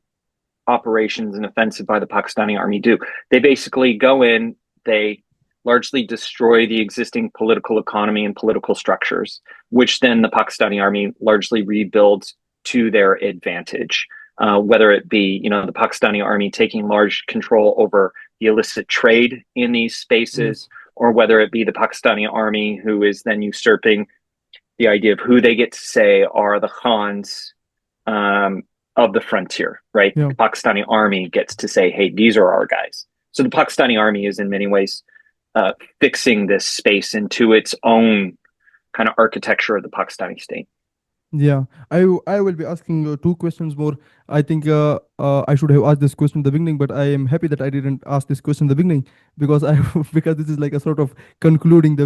operations and offensive by the Pakistani army do? They basically go in, they largely destroy the existing political economy and political structures, which then the Pakistani army largely rebuilds to their advantage. Whether it be, the Pakistani army taking large control over the illicit trade in these spaces, or whether it be the Pakistani army who is then usurping the idea of who they get to say are the Khans of the frontier, right? Yeah. The Pakistani army gets to say, hey, these are our guys. So the Pakistani army is in many ways fixing this space into its own kind of architecture of the Pakistani state. Yeah, I will be asking two questions more. I think I should have asked this question in the beginning, but I am happy that I didn't ask this question in the beginning because because this is like a sort of concluding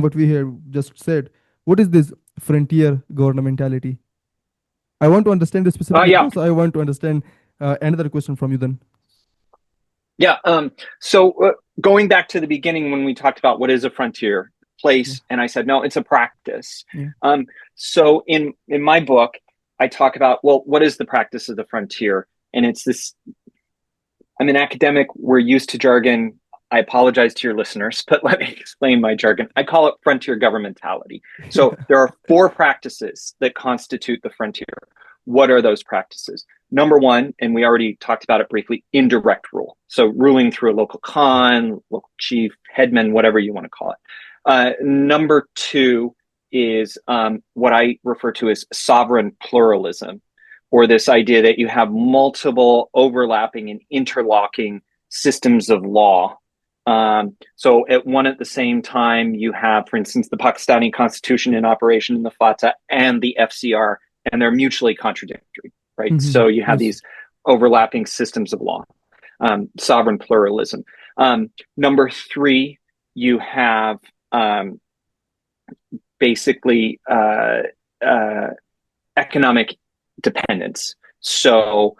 what we have just said. What is this frontier governmentality? I want to understand this specifically, Yeah. also I want to understand another question from you then. Yeah. So going back to the beginning when we talked about what is a frontier place, and I said, no, it's a practice. Yeah. So in my book, I talk about, well, what is the practice of the frontier? And it's this, I'm an academic, we're used to jargon. I apologize to your listeners, but let me explain my jargon. I call it frontier governmentality. So there are 4 practices that constitute the frontier. What are those practices? Number 1, and we already talked about it briefly, indirect rule. So ruling through a local Khan, local chief, headman, whatever you want to call it. Number 2 is what I refer to as sovereign pluralism, or this idea that you have multiple overlapping and interlocking systems of law. So at the same time, you have, for instance, the Pakistani constitution in operation in the Fatah and the FCR, and they're mutually contradictory, right? Mm-hmm. So you have Yes. these overlapping systems of law, sovereign pluralism. Number 3, you have basically economic dependence. So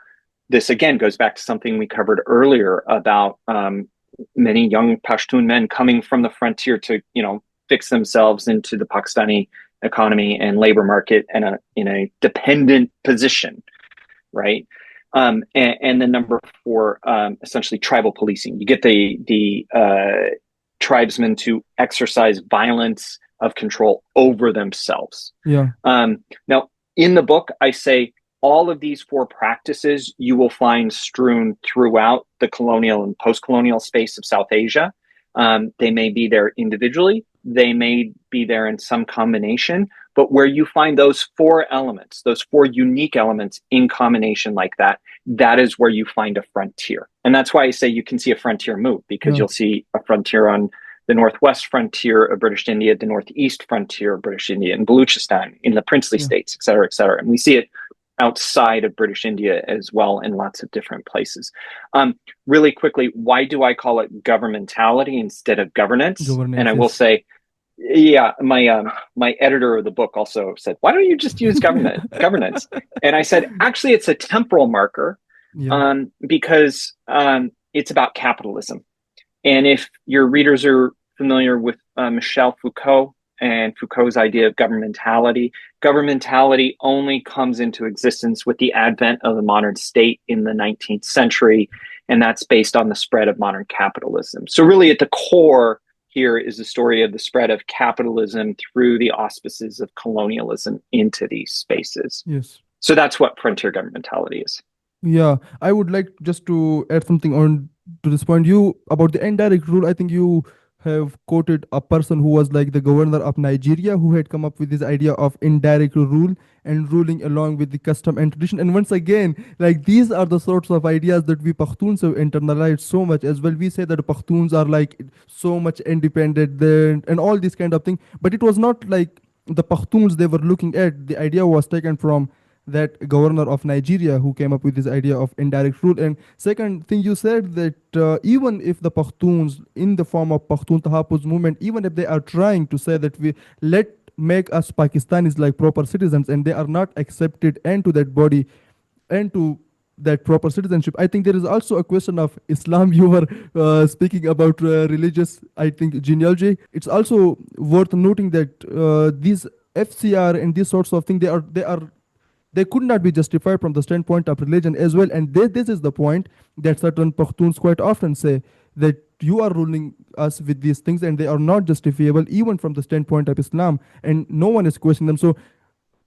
this again goes back to something we covered earlier about many young Pashtun men coming from the frontier to, fix themselves into the Pakistani economy and labor market and in a dependent position, right? And then number 4, essentially tribal policing. You get the tribesmen to exercise violence of control over themselves. Yeah. Now, in the book, I say all of these 4 practices you will find strewn throughout the colonial and post-colonial space of South Asia. They may be there individually, they may be there in some combination, but where you find those 4 elements, those 4 unique elements in combination like that, that is where you find a frontier. And that's why I say you can see a frontier move, because you'll see a frontier on the northwest frontier of British India, the northeast frontier of British India, in Baluchistan, in the princely states, et cetera, et cetera. And we see it outside of British India as well in lots of different places. Really quickly, why do I call it governmentality instead of governance? And I will say yeah, my editor of the book also said, "Why don't you just use governance?" And I said, "Actually, it's a temporal marker, Yeah. because it's about capitalism." And if your readers are familiar with Michel Foucault and Foucault's idea of governmentality, governmentality only comes into existence with the advent of the modern state in the 19th century, and that's based on the spread of modern capitalism. So, really, at the core here is the story of the spread of capitalism through the auspices of colonialism into these spaces. Yes. So, that's what frontier governmentality is. Yeah, I would like just to add something on to this point. You about the indirect rule. I think you have quoted a person who was like the governor of Nigeria who had come up with this idea of indirect rule and ruling along with the custom and tradition. And once again, like these are the sorts of ideas that we Pakhtuns have internalized so much as well. We say that Pakhtuns are like so much independent then and all this kind of thing. But it was not like the Pakhtuns they were looking at. The idea was taken from that governor of Nigeria who came up with this idea of indirect rule. And second thing you said that even if the Pakhtuns in the form of Pakhtun Tahappuz movement, even if they are trying to say that we let make us Pakistanis like proper citizens and they are not accepted into that body and to that proper citizenship. I think there is also a question of Islam. You were speaking about religious, I think, genealogy. It's also worth noting that these FCR and these sorts of things, they could not be justified from the standpoint of religion as well. And this is the point that certain Pakhtuns quite often say that you are ruling us with these things and they are not justifiable even from the standpoint of Islam. And no one is questioning them. So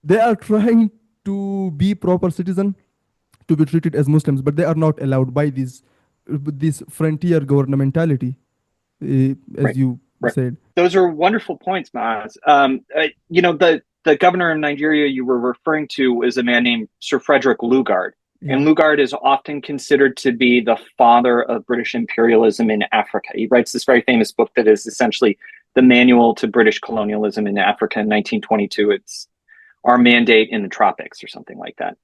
they are trying to be proper citizen, to be treated as Muslims, but they are not allowed by this frontier governmentality, as Right. you Right. said. Those are wonderful points, Maz. The governor of Nigeria you were referring to is a man named Sir Frederick Lugard. Yeah. And Lugard is often considered to be the father of British imperialism in Africa. He writes this very famous book that is essentially the manual to British colonialism in Africa in 1922. It's Our Mandate in the Tropics or something like that.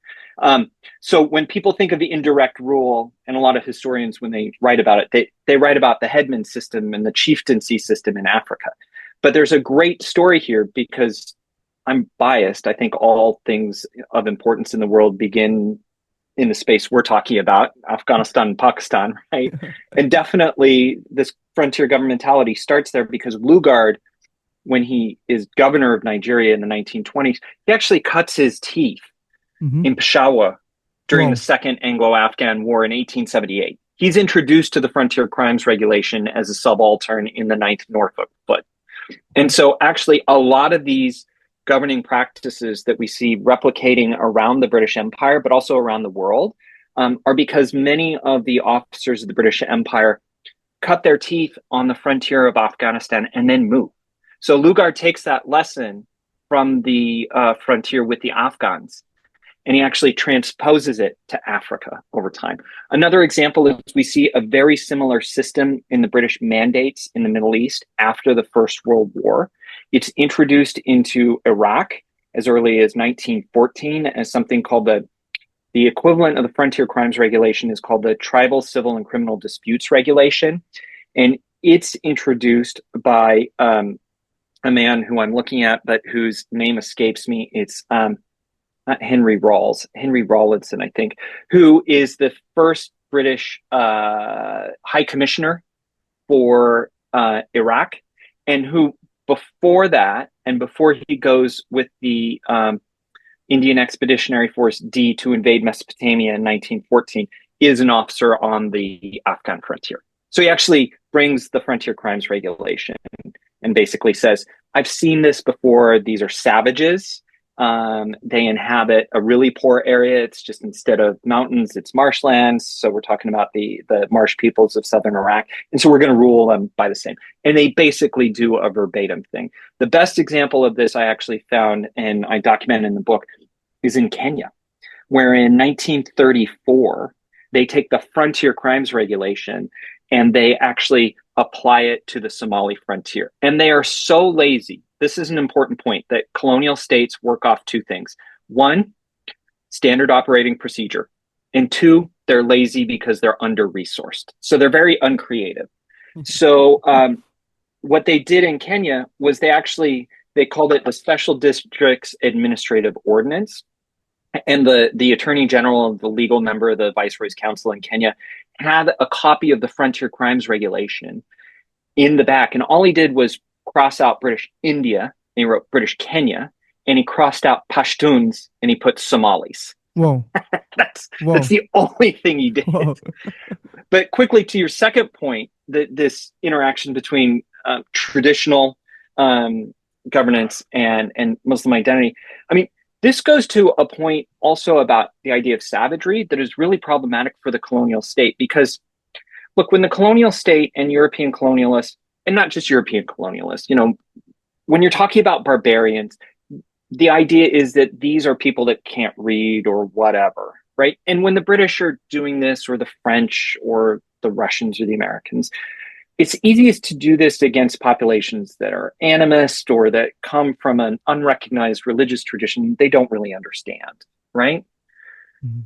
So when people think of the indirect rule, and a lot of historians, when they write about it, they write about the headman system and the chieftaincy system in Africa. But there's a great story here because I'm biased. I think all things of importance in the world begin in the space we're talking about, Afghanistan and Pakistan, right? And definitely this frontier governmentality starts there because Lugard, when he is governor of Nigeria in the 1920s, he actually cuts his teeth Hmm. in Peshawar during the Wow. Second Anglo-Afghan War in 1878. He's introduced to the Frontier Crimes Regulation as a subaltern in the Ninth Norfolk Foot. And so actually a lot of these governing practices that we see replicating around the British Empire, but also around the world, are because many of the officers of the British Empire cut their teeth on the frontier of Afghanistan and then move. So Lugard takes that lesson from the frontier with the Afghans and he actually transposes it to Africa over time. Another example is we see a very similar system in the British mandates in the Middle East after the First World War. It's introduced into Iraq as early as 1914 as something called the equivalent of the Frontier Crimes Regulation is called the Tribal Civil and Criminal Disputes Regulation. And it's introduced by a man who I'm looking at, but whose name escapes me. It's not Henry Rawlinson, I think, who is the first British High Commissioner for Iraq, and who before that, and before he goes with the Indian Expeditionary Force D to invade Mesopotamia in 1914, is an officer on the Afghan frontier. So he actually brings the Frontier Crimes Regulation and basically says, I've seen this before. These are savages. They inhabit a really poor area. It's just instead of mountains, it's marshlands. So we're talking about the marsh peoples of southern Iraq. And so we're going to rule them by the same. And they basically do a verbatim thing. The best example of this I actually found, and I document in the book, is in Kenya, where in 1934, they take the Frontier Crimes Regulation and they actually apply it to the Somali frontier. And they are so lazy. This is an important point that colonial states work off two things. One, standard operating procedure. And two, they're lazy because they're under-resourced. So they're very uncreative. So what they did in Kenya was they called it the Special Districts Administrative Ordinance, and the Attorney General, the legal member of the Viceroy's Council in Kenya, had a copy of the Frontier Crimes Regulation in the back, and all he did was cross out British India, and he wrote British Kenya, and he crossed out Pashtuns, and he put Somalis. Wow. That's the only thing he did. Wow. But quickly to your second point, this interaction between traditional governance and Muslim identity. I mean, this goes to a point also about the idea of savagery that is really problematic for the colonial state, because look, when the colonial state and European colonialists, and not just European colonialists, when you're talking about barbarians, the idea is that these are people that can't read or whatever, right? And when the British are doing this, or the French or the Russians or the Americans, it's easiest to do this against populations that are animist or that come from an unrecognized religious tradition they don't really understand, right? Mhm.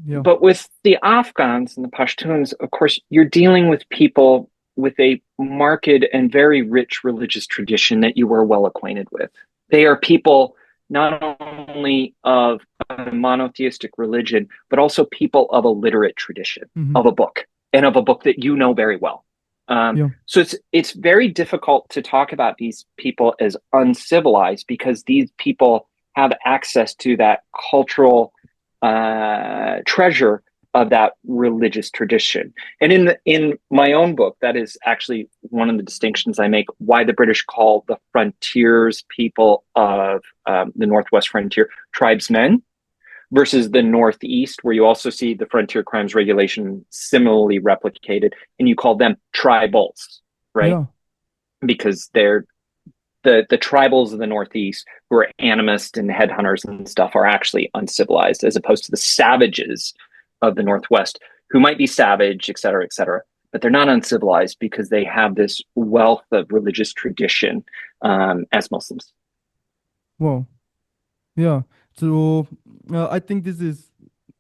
Yeah. But with the Afghans and the Pashtuns, of course, you're dealing with people with a marked and very rich religious tradition that you were well acquainted with. They are people not only of a monotheistic religion, but also people of a literate tradition, Mhm. of a book, and of a book that you know very well. Yeah. So it's very difficult to talk about these people as uncivilized, because these people have access to that cultural treasure of that religious tradition. And in my own book, that is actually one of the distinctions I make, why the British call the frontiers people of the Northwest Frontier tribesmen, versus the Northeast, where you also see the Frontier Crimes Regulation similarly replicated, and you call them tribals, right? Yeah. Because they're the tribals of the Northeast, who are animist and headhunters and stuff, are actually uncivilized, as opposed to the savages of the Northwest, who might be savage, et cetera, but they're not uncivilized because they have this wealth of religious tradition as Muslims. Wow. Yeah. So I think this is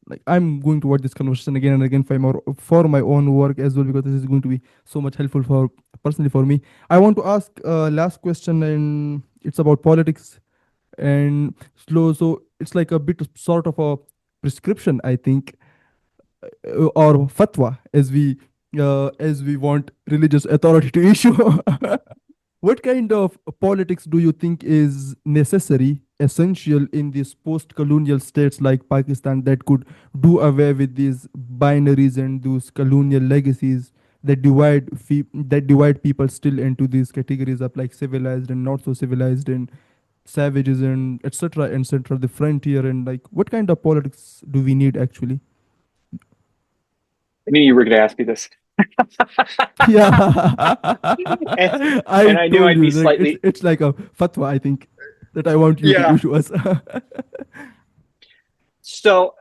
like I'm going to watch this conversation again and again for my own work as well, because this is going to be so much helpful for personally for me. I want to ask last question, and it's about politics and slow. So it's like a bit of sort of a prescription, I think, or fatwa, as we want religious authority to issue. What kind of politics do you think is necessary, essential in these post-colonial states like Pakistan, that could do away with these binaries and those colonial legacies that divide people still into these categories of like civilized and not so civilized, and savages and etc., the frontier, and like what kind of politics do we need actually? I knew you were going to ask me this. Yeah. and I I knew told I'd you, be like slightly, it's like a fatwa, I think, that I want you to yeah. issue us. So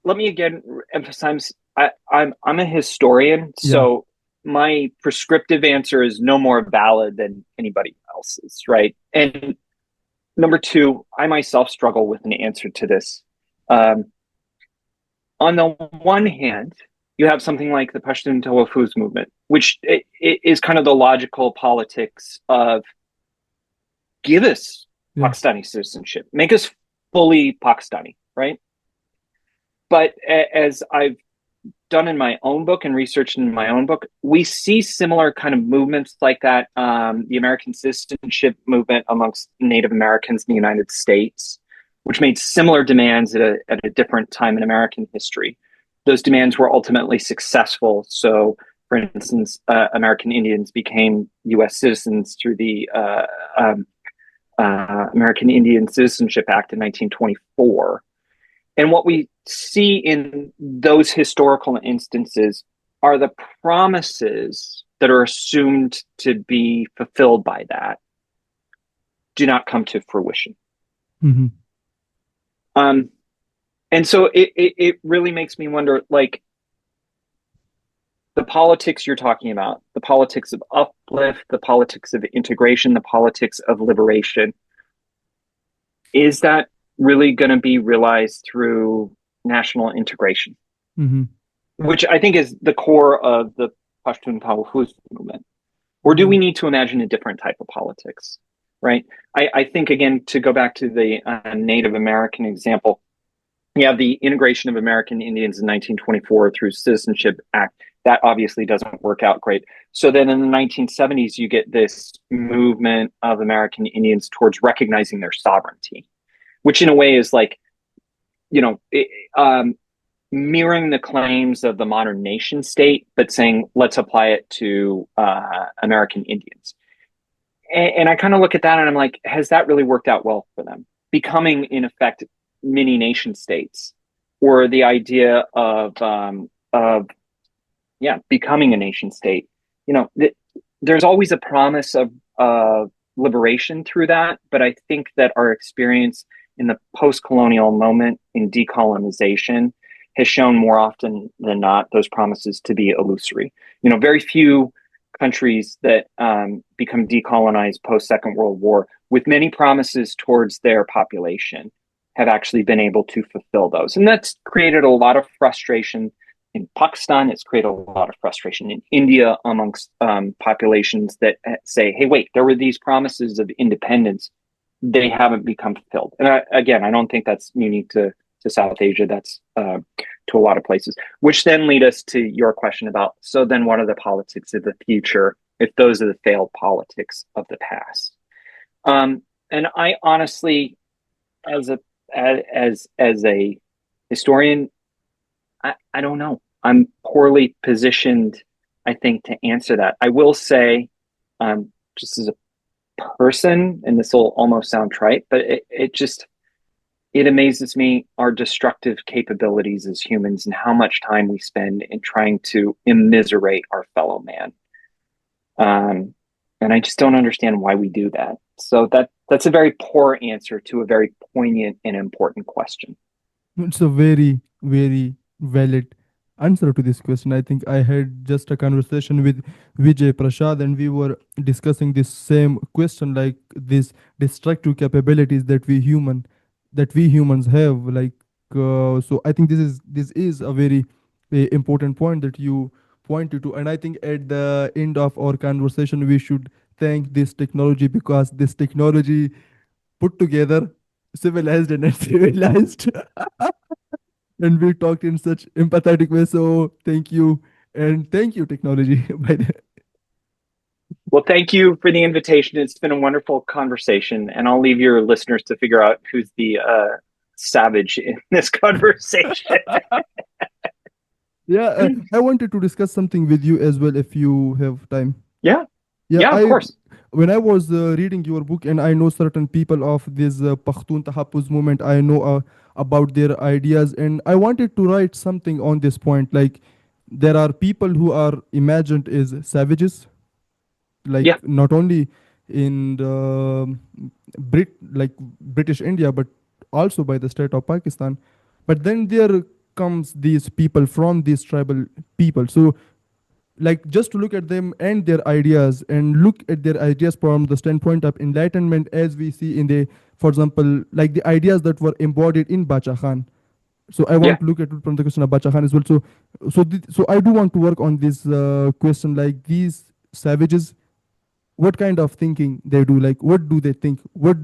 let me again emphasize, I'm a historian, Yeah. so my prescriptive answer is no more valid than anybody else's, right? And number two, I myself struggle with an answer to this. On the one hand, you have something like the Pashtun Tahafuz movement, which is kind of the logical politics of give us Yeah. Pakistani citizenship, make us fully Pakistani, right? But as I've done in my own book and researched in my own book, we see similar kind of movements like that. The American citizenship movement amongst Native Americans in the United States, which made similar demands at a different time in American history. Those demands were ultimately successful. So, for instance, American Indians became U.S. citizens through the American Indian Citizenship Act in 1924. And what we see in those historical instances are the promises that are assumed to be fulfilled by that do not come to fruition. Hmm. And so it really makes me wonder, like, the politics you're talking about, the politics of uplift, the politics of integration, the politics of liberation, is that really going to be realized through national integration? Hmm. Which I think is the core of the Pashtun Tawhuz movement? Or do Yeah. we need to imagine a different type of politics? Right. I think, again, to go back to the Native American example, you have the integration of American Indians in 1924 through Citizenship Act. That obviously doesn't work out great. So then in the 1970s, you get this movement of American Indians towards recognizing their sovereignty, which in a way is like, you know, mirroring the claims of the modern nation state, but saying, let's apply it to American Indians. And I kind of look at that and I'm like, has that really worked out well for them? Becoming, in effect, mini nation states, or the idea of yeah, becoming a nation state. You know, there's always a promise of liberation through that, but I think that our experience in the post-colonial moment in decolonization has shown more often than not those promises to be illusory. You know, very few countries that become decolonized post Second World War with many promises towards their population have actually been able to fulfill those. And that's created a lot of frustration in Pakistan. It's created a lot of frustration in India amongst populations that say, hey, wait, there were these promises of independence. They haven't become fulfilled. And again, I don't think that's unique to South Asia. That's to a lot of places, which then lead us to your question about, so then what are the politics of the future if those are the failed politics of the past? And I honestly, as a historian, I don't know. I'm poorly positioned, I think, to answer that. I will say, just as a person, and this will almost sound trite, but it amazes me our destructive capabilities as humans and how much time we spend in trying to immiserate our fellow man. And I just don't understand why we do that. So that's a very poor answer to a very poignant and important question. It's a very, very valid answer to this question. I think I had just a conversation with Vijay Prashad, and we were discussing this same question, like these destructive capabilities that we humans have. Like, so I think this is a very important point that you pointed to, and I think at the end of our conversation, we should thank this technology because this technology put together civilized and uncivilized. And we talked in such empathetic way. So thank you. And thank you, technology. By the Well, thank you for the invitation. It's been a wonderful conversation, and I'll leave your listeners to figure out who's the savage in this conversation. Yeah, I wanted to discuss something with you as well if you have time. Yeah, Yeah, yeah, of I course. when I was reading your book and I know certain people of this Pakhtun Tahappuz movement, I know about their ideas and I wanted to write something on this point. Like there are people who are imagined as savages, like Yeah, not only in the like British India, but also by the state of Pakistan. But then there comes these people from these tribal people. So like just to look at them and their ideas and look at their ideas from the standpoint of enlightenment as we see in the, for example, like the ideas that were embodied in Bacha Khan. So I yeah, want to look at it from the question of Bacha Khan as well. So I do want to work on this question, like these savages, what kind of thinking they do, like what do they think, what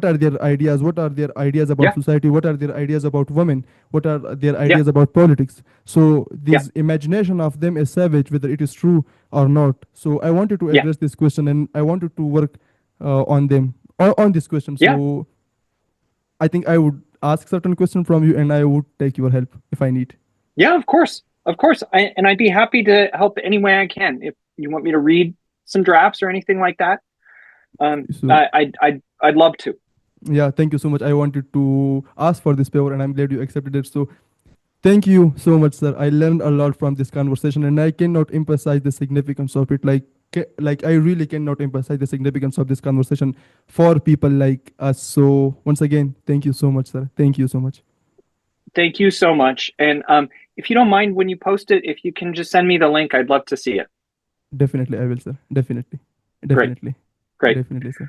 are their ideas, what are their ideas about yeah, society, what are their ideas about women, what are their yeah, ideas about politics. So yeah, this imagination of them as savage, whether it is true or not. So I wanted to yeah, address this question and I wanted to work on them on this question. yeah, So I think I would ask certain question from you and I would take your help if I need. yeah. Of course, of course. And I'd be happy to help any way I can. If you want me to read some drafts or anything like that, So I'd love to. yeah, thank you so much. I wanted to ask for this favor and I'm glad you accepted it. So thank you so much, sir. I learned a lot from this conversation, and I cannot emphasize the significance of it. Like I really cannot emphasize the significance of this conversation for people like us. So once again, thank you so much, sir. Thank you so much. Thank you so much. And if you don't mind, when you post it, if you can just send me the link, I'd love to see it. Definitely, I will, sir. Definitely, Great, definitely, great. definitely, sir.